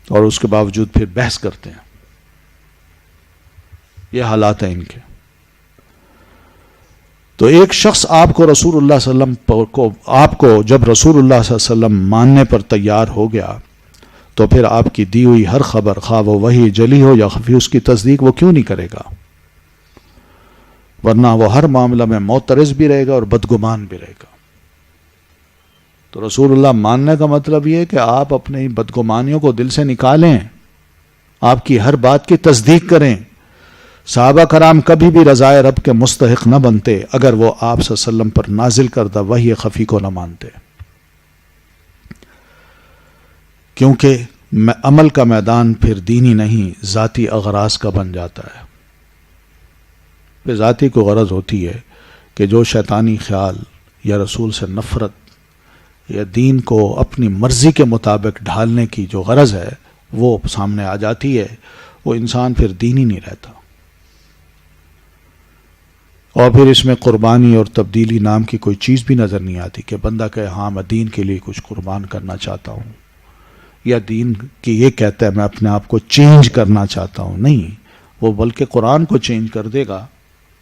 اور اس کے باوجود پھر بحث کرتے ہیں. یہ حالات ہیں ان کے. تو ایک شخص آپ کو رسول اللہ صلی اللہ علیہ وسلم آپ کو جب رسول اللہ صلی اللہ علیہ وسلم ماننے پر تیار ہو گیا تو پھر آپ کی دی ہوئی ہر خبر، خواہ وہ وحی جلی ہو یا خفی، اس کی تصدیق وہ کیوں نہیں کرے گا؟ ورنہ وہ ہر معاملہ میں معترض بھی رہے گا اور بدگمان بھی رہے گا. تو رسول اللہ ماننے کا مطلب یہ ہے کہ آپ اپنی بدگمانیوں کو دل سے نکالیں، آپ کی ہر بات کی تصدیق کریں. صحابہ کرام کبھی بھی رضائے رب کے مستحق نہ بنتے اگر وہ آپ صلی اللہ علیہ وسلم پر نازل کردہ وحی خفی کو نہ مانتے، کیونکہ عمل کا میدان پھر دینی نہیں ذاتی اغراض کا بن جاتا ہے. پھر ذاتی کو غرض ہوتی ہے کہ جو شیطانی خیال یا رسول سے نفرت یا دین کو اپنی مرضی کے مطابق ڈھالنے کی جو غرض ہے وہ سامنے آ جاتی ہے، وہ انسان پھر دینی نہیں رہتا. اور پھر اس میں قربانی اور تبدیلی نام کی کوئی چیز بھی نظر نہیں آتی کہ بندہ کہے ہاں میں دین کے لیے کچھ قربان کرنا چاہتا ہوں، یا دین کی یہ کہتا ہے میں اپنے آپ کو چینج کرنا چاہتا ہوں. نہیں، وہ بلکہ قرآن کو چینج کر دے گا،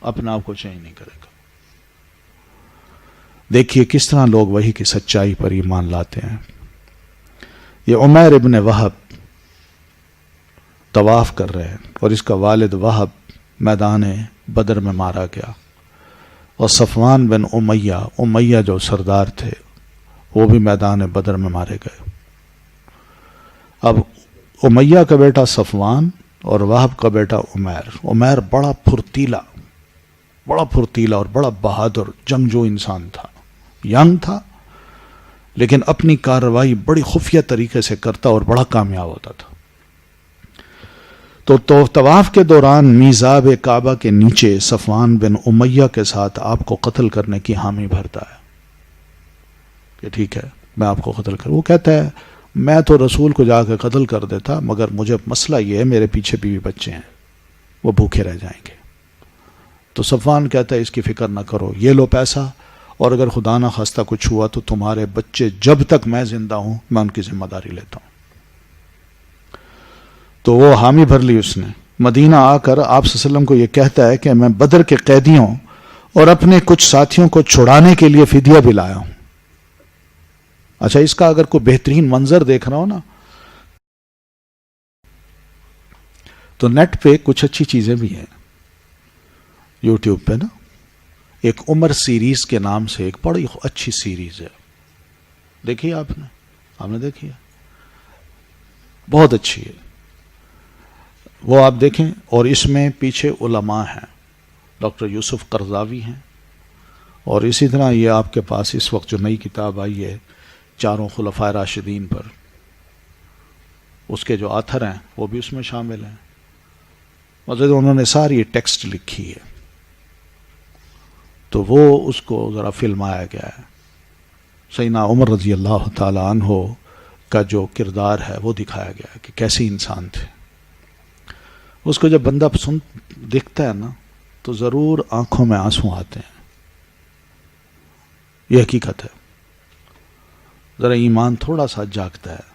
اپنے آپ کو چینج نہیں کرے گا. دیکھیے کس طرح لوگ وحی کی سچائی پر ایمان لاتے ہیں. یہ عمیر ابن وہب طواف کر رہے ہیں اور اس کا والد وہب میدان بدر میں مارا گیا، اور صفوان بن امیہ جو سردار تھے وہ بھی میدان بدر میں مارے گئے. اب امیہ کا بیٹا صفوان اور وہب کا بیٹا عمیر بڑا پھرتیلا اور بڑا بہادر جنگجو انسان تھا. ینگ تھا لیکن اپنی کارروائی بڑی خفیہ طریقے سے کرتا اور بڑا کامیاب ہوتا تھا. تو طواف کے دوران میزاب کعبہ کے نیچے صفوان بن امیہ کے ساتھ آپ کو قتل کرنے کی حامی بھرتا ہے کہ ٹھیک ہے میں آپ کو قتل کروں. وہ کہتا ہے میں تو رسول کو جا کے قتل کر دیتا، مگر مجھے مسئلہ یہ ہے میرے پیچھے بیوی بچے ہیں، وہ بھوکے رہ جائیں گے. تو صفوان کہتا ہے اس کی فکر نہ کرو، یہ لو پیسہ، اور اگر خدا نہ خواستہ کچھ ہوا تو تمہارے بچے جب تک میں زندہ ہوں میں ان کی ذمہ داری لیتا ہوں. تو وہ حامی بھر لی اس نے. مدینہ آ کر آپ صلی اللہ علیہ وسلم کو یہ کہتا ہے کہ میں بدر کے قیدیوں اور اپنے کچھ ساتھیوں کو چھڑانے کے لیے فدیہ بھی لایا ہوں. اچھا، اس کا اگر کوئی بہترین منظر دیکھ رہا ہو نا تو نیٹ پہ کچھ اچھی چیزیں بھی ہیں، یوٹیوب پہ نا ایک عمر سیریز کے نام سے ایک بڑی اچھی سیریز ہے، دیکھیے آپ نے دیکھی ہے، بہت اچھی ہے، وہ آپ دیکھیں. اور اس میں پیچھے علماء ہیں، ڈاکٹر یوسف قرضاوی ہیں، اور اسی طرح یہ آپ کے پاس اس وقت جو نئی کتاب آئی ہے چاروں خلفائے راشدین پر، اس کے جو آتھر ہیں وہ بھی اس میں شامل ہیں. مطلب انہوں نے ساری ٹیکسٹ لکھی ہے، تو وہ اس کو ذرا فلمایا گیا ہے. سیدنا عمر رضی اللہ تعالی عنہ کا جو کردار ہے وہ دکھایا گیا ہے کہ کیسے انسان تھے. اس کو جب بندہ دیکھتا ہے نا تو ضرور آنکھوں میں آنسو آتے ہیں. یہ حقیقت ہے. ذرا ایمان تھوڑا سا جاگتا ہے،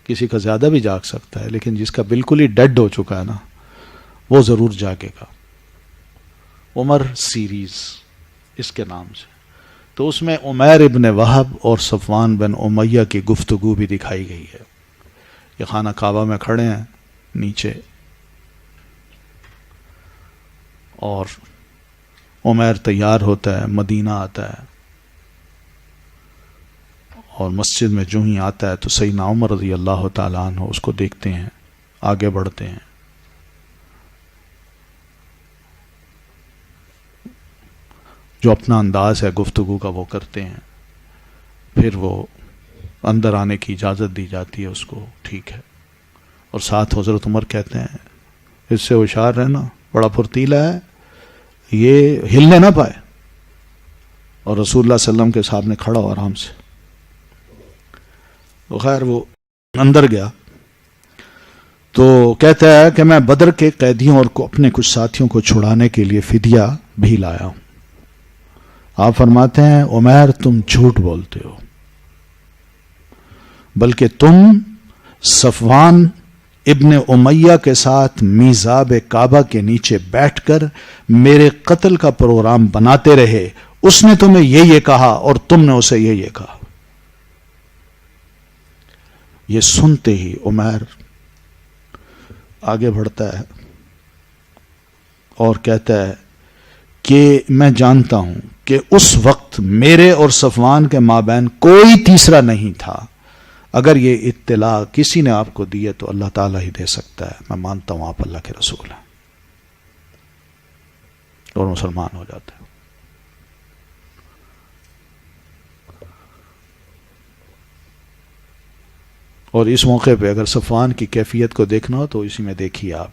کسی کا زیادہ بھی جاگ سکتا ہے، لیکن جس کا بالکل ہی ڈیڈ ہو چکا ہے نا وہ ضرور جاگے گا. عمر سیریز اس کے نام سے. تو اس میں عمیر ابن وہب اور صفوان بن امیہ کی گفتگو بھی دکھائی گئی ہے. یہ خانہ کعبہ میں کھڑے ہیں نیچے، اور عمیر تیار ہوتا ہے، مدینہ آتا ہے، اور مسجد میں جو ہی آتا ہے تو سیدنا عمر رضی اللہ تعالیٰ عنہ اس کو دیکھتے ہیں، آگے بڑھتے ہیں، جو اپنا انداز ہے گفتگو کا وہ کرتے ہیں، پھر وہ اندر آنے کی اجازت دی جاتی ہے اس کو، ٹھیک ہے، اور ساتھ حضرت عمر کہتے ہیں اس سے ہوشیار رہنا، بڑا پھرتیلا ہے، یہ ہلنے نہ پائے، اور رسول اللہ صلی اللہ علیہ وسلم کے سامنے کھڑا ہو آرام سے. تو خیر وہ اندر گیا تو کہتا ہے کہ میں بدر کے قیدیوں اور اپنے کچھ ساتھیوں کو چھڑانے کے لیے فدیہ بھی لایا ہوں. آپ فرماتے ہیں عمیر تم جھوٹ بولتے ہو، بلکہ تم صفوان ابن امیہ کے ساتھ میزاب کعبہ کے نیچے بیٹھ کر میرے قتل کا پروگرام بناتے رہے، اس نے تمہیں یہ کہا اور تم نے اسے یہ کہا. یہ سنتے ہی عمیر آگے بڑھتا ہے اور کہتا ہے کہ میں جانتا ہوں کہ اس وقت میرے اور صفوان کے مابین کوئی تیسرا نہیں تھا، اگر یہ اطلاع کسی نے آپ کو دی ہے تو اللہ تعالیٰ ہی دے سکتا ہے، میں مانتا ہوں آپ اللہ کے رسول ہیں، اور مسلمان ہو جاتا ہے. اور اس موقع پہ اگر صفوان کی کیفیت کو دیکھنا ہو تو اسی میں دیکھیے آپ،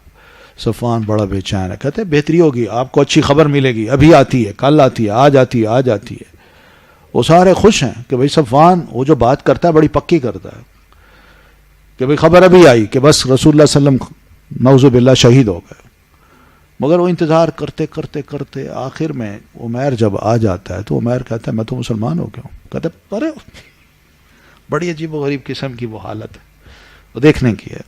صفوان بڑا بے چین ہے، کہتے ہیں بہتری ہوگی، آپ کو اچھی خبر ملے گی، ابھی آتی ہے، کل آتی ہے، آج آتی ہے، آج آتی ہے. وہ سارے خوش ہیں کہ بھئی صفوان وہ جو بات کرتا ہے بڑی پکی کرتا ہے، کہ بھئی خبر ابھی آئی کہ بس رسول اللہ صلی اللہ علیہ وسلم نعوذ باللہ شہید ہو گئے. مگر وہ انتظار کرتے کرتے کرتے آخر میں عمیر جب آ جاتا ہے تو عمیر کہتا ہے میں تو مسلمان ہو گیا ہوں. کہتے ہیں ارے بڑی عجیب و غریب قسم کی وہ حالت ہے، وہ دیکھنے کی ہے.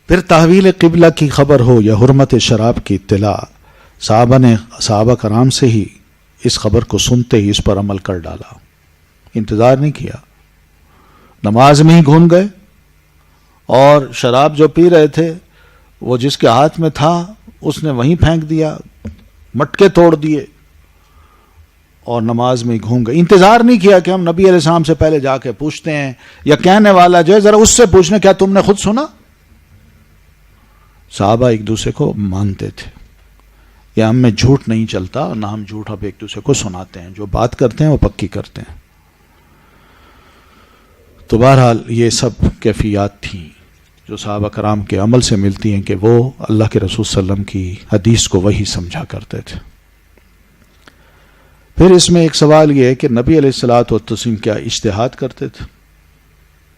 پھر تحویل قبلہ کی خبر ہو یا حرمت شراب کی اطلاع، صحابہ کرام سے ہی اس خبر کو سنتے ہی اس پر عمل کر ڈالا، انتظار نہیں کیا، نماز میں ہی گھوم گئے، اور شراب جو پی رہے تھے وہ جس کے ہاتھ میں تھا اس نے وہیں پھینک دیا، مٹکے توڑ دیے، اور نماز میں گھوم گئے. انتظار نہیں کیا کہ ہم نبی علیہ السلام سے پہلے جا کے پوچھتے ہیں، یا کہنے والا جو ہے ذرا اس سے پوچھنے کیا تم نے خود سنا. صحابہ ایک دوسرے کو مانتے تھے، یا ہم میں جھوٹ نہیں چلتا، اور نہ ہم جھوٹ اب ایک دوسرے کو سناتے ہیں، جو بات کرتے ہیں وہ پکی کرتے ہیں. تو بہرحال یہ سب کیفیات تھیں جو صحابہ کرام کے عمل سے ملتی ہیں کہ وہ اللہ کے رسول صلی اللہ علیہ وسلم کی حدیث کو وہی سمجھا کرتے تھے. پھر اس میں ایک سوال یہ ہے کہ نبی علیہ الصلوۃ والتسلیم کیا اجتہاد کرتے تھے،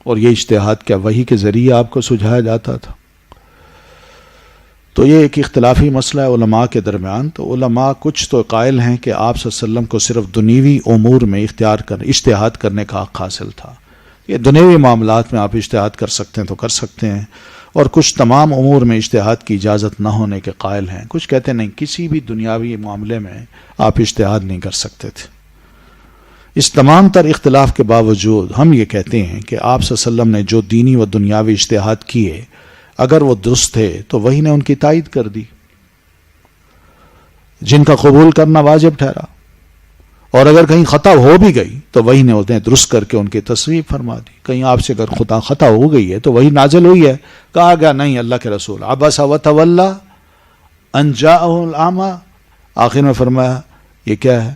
اور یہ اجتہاد کیا وحی کے ذریعے آپ کو سجھایا جاتا تھا؟ تو یہ ایک اختلافی مسئلہ ہے علماء کے درمیان. تو علماء کچھ تو قائل ہیں کہ آپ صلی اللہ علیہ وسلم کو صرف دنیوی امور میں اجتہاد کرنے کا حق حاصل تھا، یہ دنیوی معاملات میں آپ اجتہاد کر سکتے ہیں تو کر سکتے ہیں، اور کچھ تمام امور میں اجتہاد کی اجازت نہ ہونے کے قائل ہیں. کچھ کہتے ہیں نہیں، کسی بھی دنیاوی معاملے میں آپ اجتہاد نہیں کر سکتے تھے. اس تمام تر اختلاف کے باوجود ہم یہ کہتے ہیں کہ آپ صلی اللہ علیہ وسلم نے جو دینی و دنیاوی اجتہاد کیے اگر وہ درست تھے تو وہی نے ان کی تائید کر دی، جن کا قبول کرنا واجب ٹھہرا، اور اگر کہیں خطا ہو بھی گئی تو وہی نے انہیں درست کر کے ان کی تصویب فرما دی. کہیں آپ سے اگر خطا ہو گئی ہے تو وہی نازل ہوئی ہے، کہا گیا نہیں اللہ کے رسول عبس وتولی ان جاءہ الاعمی، آخر میں فرمایا یہ کیا ہے،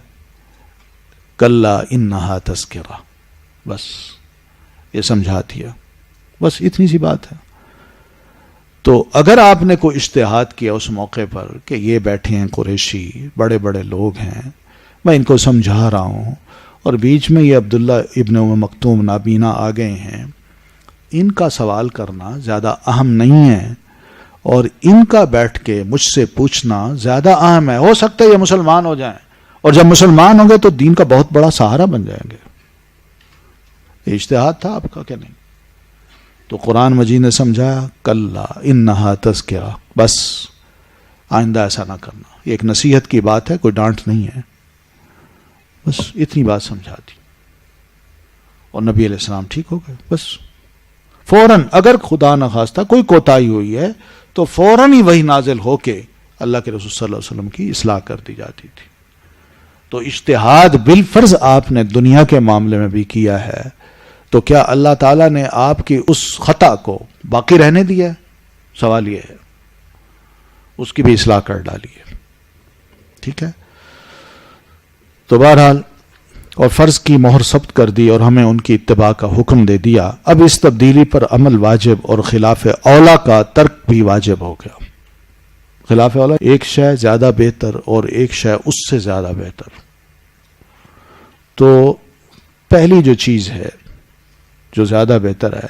کلا انہا تذکرہ، بس یہ سمجھا دیا، بس اتنی سی بات ہے. تو اگر آپ نے کوئی اجتہاد کیا اس موقع پر کہ یہ بیٹھے ہیں قریشی بڑے بڑے لوگ ہیں، میں ان کو سمجھا رہا ہوں، اور بیچ میں یہ عبداللہ ابن ام مکتوم نابینا آ گئے ہیں، ان کا سوال کرنا زیادہ اہم نہیں ہے، اور ان کا بیٹھ کے مجھ سے پوچھنا زیادہ اہم ہے. ہو سکتا ہے یہ مسلمان ہو جائیں، اور جب مسلمان ہوں گے تو دین کا بہت بڑا سہارا بن جائیں گے. یہ اجتہاد تھا آپ کا کہ نہیں؟ تو قرآن مجید نے سمجھایا کلا انہا تذکرہ، بس آئندہ ایسا نہ کرنا. یہ ایک نصیحت کی بات ہے، کوئی ڈانٹ نہیں ہے، بس اتنی بات سمجھا دی، اور نبی علیہ السلام ٹھیک ہو گئے. بس فوراً اگر خدا نخواستہ کوئی کوتاہی ہوئی ہے تو فوراً ہی وہی نازل ہو کے اللہ کے رسول صلی اللہ علیہ وسلم کی اصلاح کر دی جاتی تھی. تو اجتہاد بالفرض آپ نے دنیا کے معاملے میں بھی کیا ہے، تو کیا اللہ تعالیٰ نے آپ کی اس خطا کو باقی رہنے دیا ہے؟ سوال یہ ہے. اس کی بھی اصلاح کر ڈالی ہے. ٹھیک ہے. تو بہرحال اور فرض کی مہر ثبت کر دی اور ہمیں ان کی اتباع کا حکم دے دیا. اب اس تبدیلی پر عمل واجب اور خلاف اولا کا ترک بھی واجب ہو گیا. خلاف اولا ایک شے زیادہ بہتر اور ایک شے اس سے زیادہ بہتر. تو پہلی جو چیز ہے جو زیادہ بہتر ہے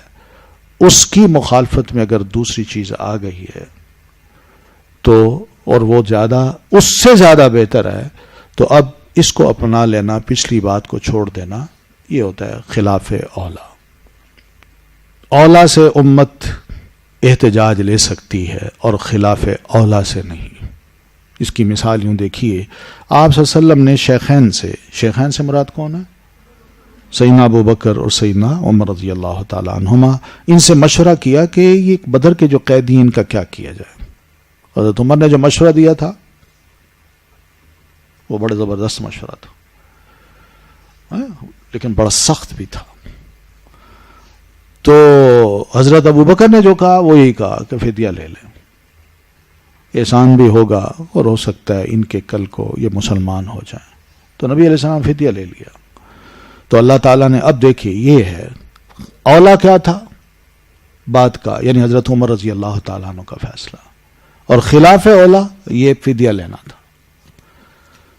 اس کی مخالفت میں اگر دوسری چیز آ گئی ہے تو اور وہ زیادہ اس سے زیادہ بہتر ہے تو اب اس کو اپنا لینا، پچھلی بات کو چھوڑ دینا، یہ ہوتا ہے خلاف اولا. اولا سے امت احتجاج لے سکتی ہے اور خلاف اولا سے نہیں. اس کی مثال یوں دیکھیے، آپ صلی اللہ علیہ وسلم نے شیخین سے مراد کون ہے؟ سیدنا ابو بکر اور سیدنا عمر رضی اللہ تعالی عنہما. ان سے مشورہ کیا کہ یہ بدر کے جو قیدی ان کا کیا کیا جائے. حضرت عمر نے جو مشورہ دیا تھا وہ بڑا زبردست مشورہ تھا، لیکن بڑا سخت بھی تھا. تو حضرت ابو بکر نے جو کہا وہ یہی کہا کہ فدیہ لے لیں، احسان بھی ہوگا اور ہو سکتا ہے ان کے کل کو یہ مسلمان ہو جائیں. تو نبی علیہ السلام فدیہ لے لیا. تو اللہ تعالیٰ نے اب دیکھیے یہ ہے اولا کیا تھا بات کا، یعنی حضرت عمر رضی اللہ تعالیٰ عنہ کا فیصلہ، اور خلاف اولا یہ فدیہ لینا تھا.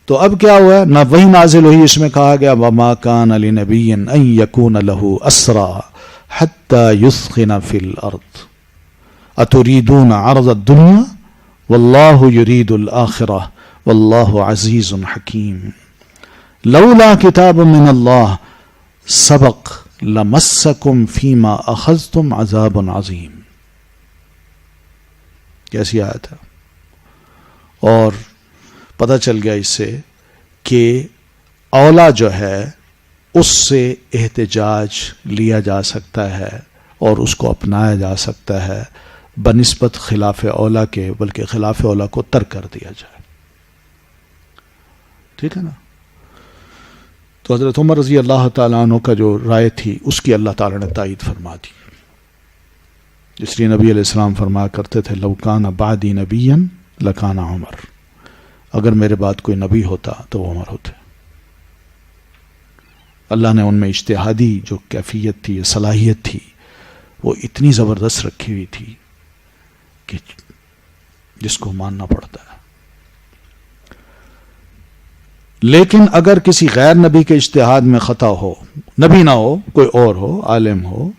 تو اب کیا ہوا ہے؟ نہ وہی نازل ہوئی اس میں کہا گیا وَمَا كَانَ لِنَبِيٍّ أَن يَكُونَ لَهُ أَسْرَىٰ حَتَّى يُثْخِنَ فِي الْأَرْضِ أَتُرِيدُونَ عَرْضَ الدُّنْيَا وَاللَّهُ يُرِيدُ الْآخِرَةَ وَاللَّهُ عَزِيزٌ حَكِيمٌ لولا کتاب من اللہ سبق لمسکم فیما اخذتم عذاب عظیم. کیسی آیت ہے؟ اور پتہ چل گیا اس سے کہ اولا جو ہے اس سے احتجاج لیا جا سکتا ہے اور اس کو اپنایا جا سکتا ہے بنسبت خلاف اولا کے، بلکہ خلاف اولا کو ترک کر دیا جائے. ٹھیک ہے نا؟ تو حضرت عمر رضی اللہ تعالیٰ عنہ کا جو رائے تھی اس کی اللہ تعالیٰ نے تائید فرما دی. اس لیے نبی علیہ السلام فرمایا کرتے تھے لو کان بعدی نبیا لکان عمر، اگر میرے بعد کوئی نبی ہوتا تو وہ عمر ہوتے. اللہ نے ان میں اجتہادی جو کیفیت تھی، صلاحیت تھی، وہ اتنی زبردست رکھی ہوئی تھی کہ جس کو ماننا پڑتا ہے. لیکن اگر کسی غیر نبی کے اجتہاد میں خطا ہو، نبی نہ ہو، کوئی اور ہو، عالم ہو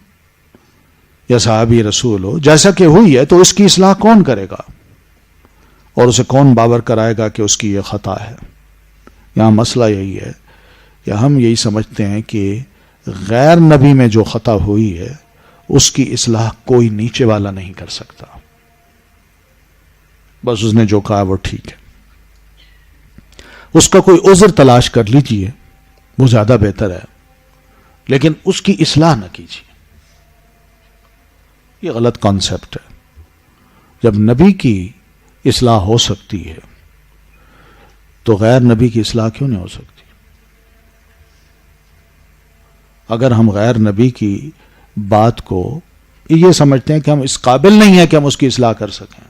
یا صحابی رسول ہو، جیسا کہ ہوئی ہے، تو اس کی اصلاح کون کرے گا اور اسے کون باور کرائے گا کہ اس کی یہ خطا ہے؟ یہاں مسئلہ یہی ہے کہ ہم یہی سمجھتے ہیں کہ غیر نبی میں جو خطا ہوئی ہے اس کی اصلاح کوئی نیچے والا نہیں کر سکتا. بس اس نے جو کہا وہ ٹھیک ہے. اس کا کوئی عذر تلاش کر لیجئے، وہ زیادہ بہتر ہے، لیکن اس کی اصلاح نہ کیجیے. یہ غلط کانسیپٹ ہے. جب نبی کی اصلاح ہو سکتی ہے تو غیر نبی کی اصلاح کیوں نہیں ہو سکتی؟ اگر ہم غیر نبی کی بات کو یہ سمجھتے ہیں کہ ہم اس قابل نہیں ہیں کہ ہم اس کی اصلاح کر سکیں،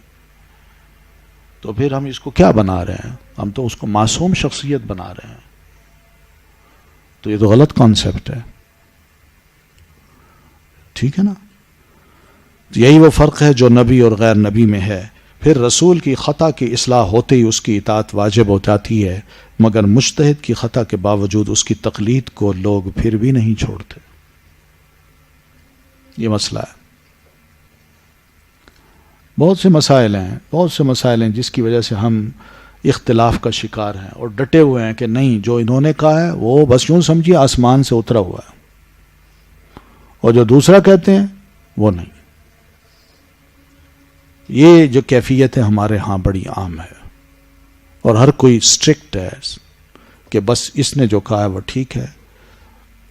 تو پھر ہم اس کو کیا بنا رہے ہیں؟ ہم تو اس کو معصوم شخصیت بنا رہے ہیں. تو یہ تو غلط کانسیپٹ ہے. ٹھیک ہے نا؟ یہی وہ فرق ہے جو نبی اور غیر نبی میں ہے. پھر رسول کی خطا کی اصلاح ہوتے ہی اس کی اطاعت واجب ہو جاتی ہے، مگر مجتہد کی خطا کے باوجود اس کی تقلید کو لوگ پھر بھی نہیں چھوڑتے. یہ مسئلہ ہے. بہت سے مسائل ہیں جس کی وجہ سے ہم اختلاف کا شکار ہیں اور ڈٹے ہوئے ہیں کہ نہیں، جو انہوں نے کہا ہے وہ بس یوں سمجھیے آسمان سے اترا ہوا ہے، اور جو دوسرا کہتے ہیں وہ نہیں. یہ جو کیفیت ہے ہمارے ہاں بڑی عام ہے، اور ہر کوئی اسٹرکٹ ہے کہ بس اس نے جو کہا ہے وہ ٹھیک ہے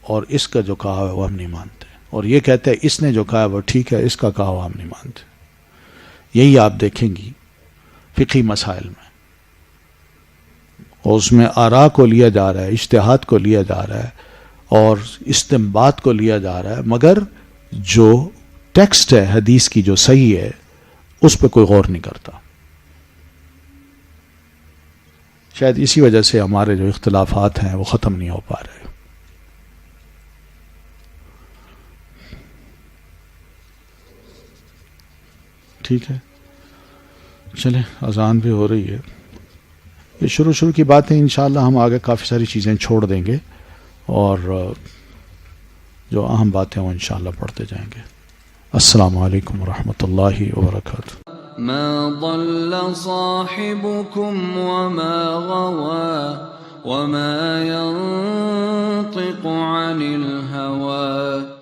اور اس کا جو کہا ہے وہ ہم نہیں مانتے. اور یہ کہتا ہے اس نے جو کہا وہ ٹھیک ہے، اس کا کہا ہوا ہم نہیں مانتے. یہی آپ دیکھیں گی فقہی مسائل میں، اور اس میں آراء کو لیا جا رہا ہے، اجتہاد کو لیا جا رہا ہے اور استنباط کو لیا جا رہا ہے، مگر جو ٹیکسٹ ہے حدیث کی جو صحیح ہے اس پہ کوئی غور نہیں کرتا. شاید اسی وجہ سے ہمارے جو اختلافات ہیں وہ ختم نہیں ہو پا رہے. ٹھیک ہے، چلیں اذان بھی ہو رہی ہے. یہ شروع کی باتیں انشاءاللہ ہم آگے کافی ساری چیزیں چھوڑ دیں گے اور جو اہم باتیں وہ انشاءاللہ پڑھتے جائیں گے. السلام علیکم ورحمۃ اللہ وبرکاتہ. ما ضل صاحبكم وما غوى وما ينطق عن الهوى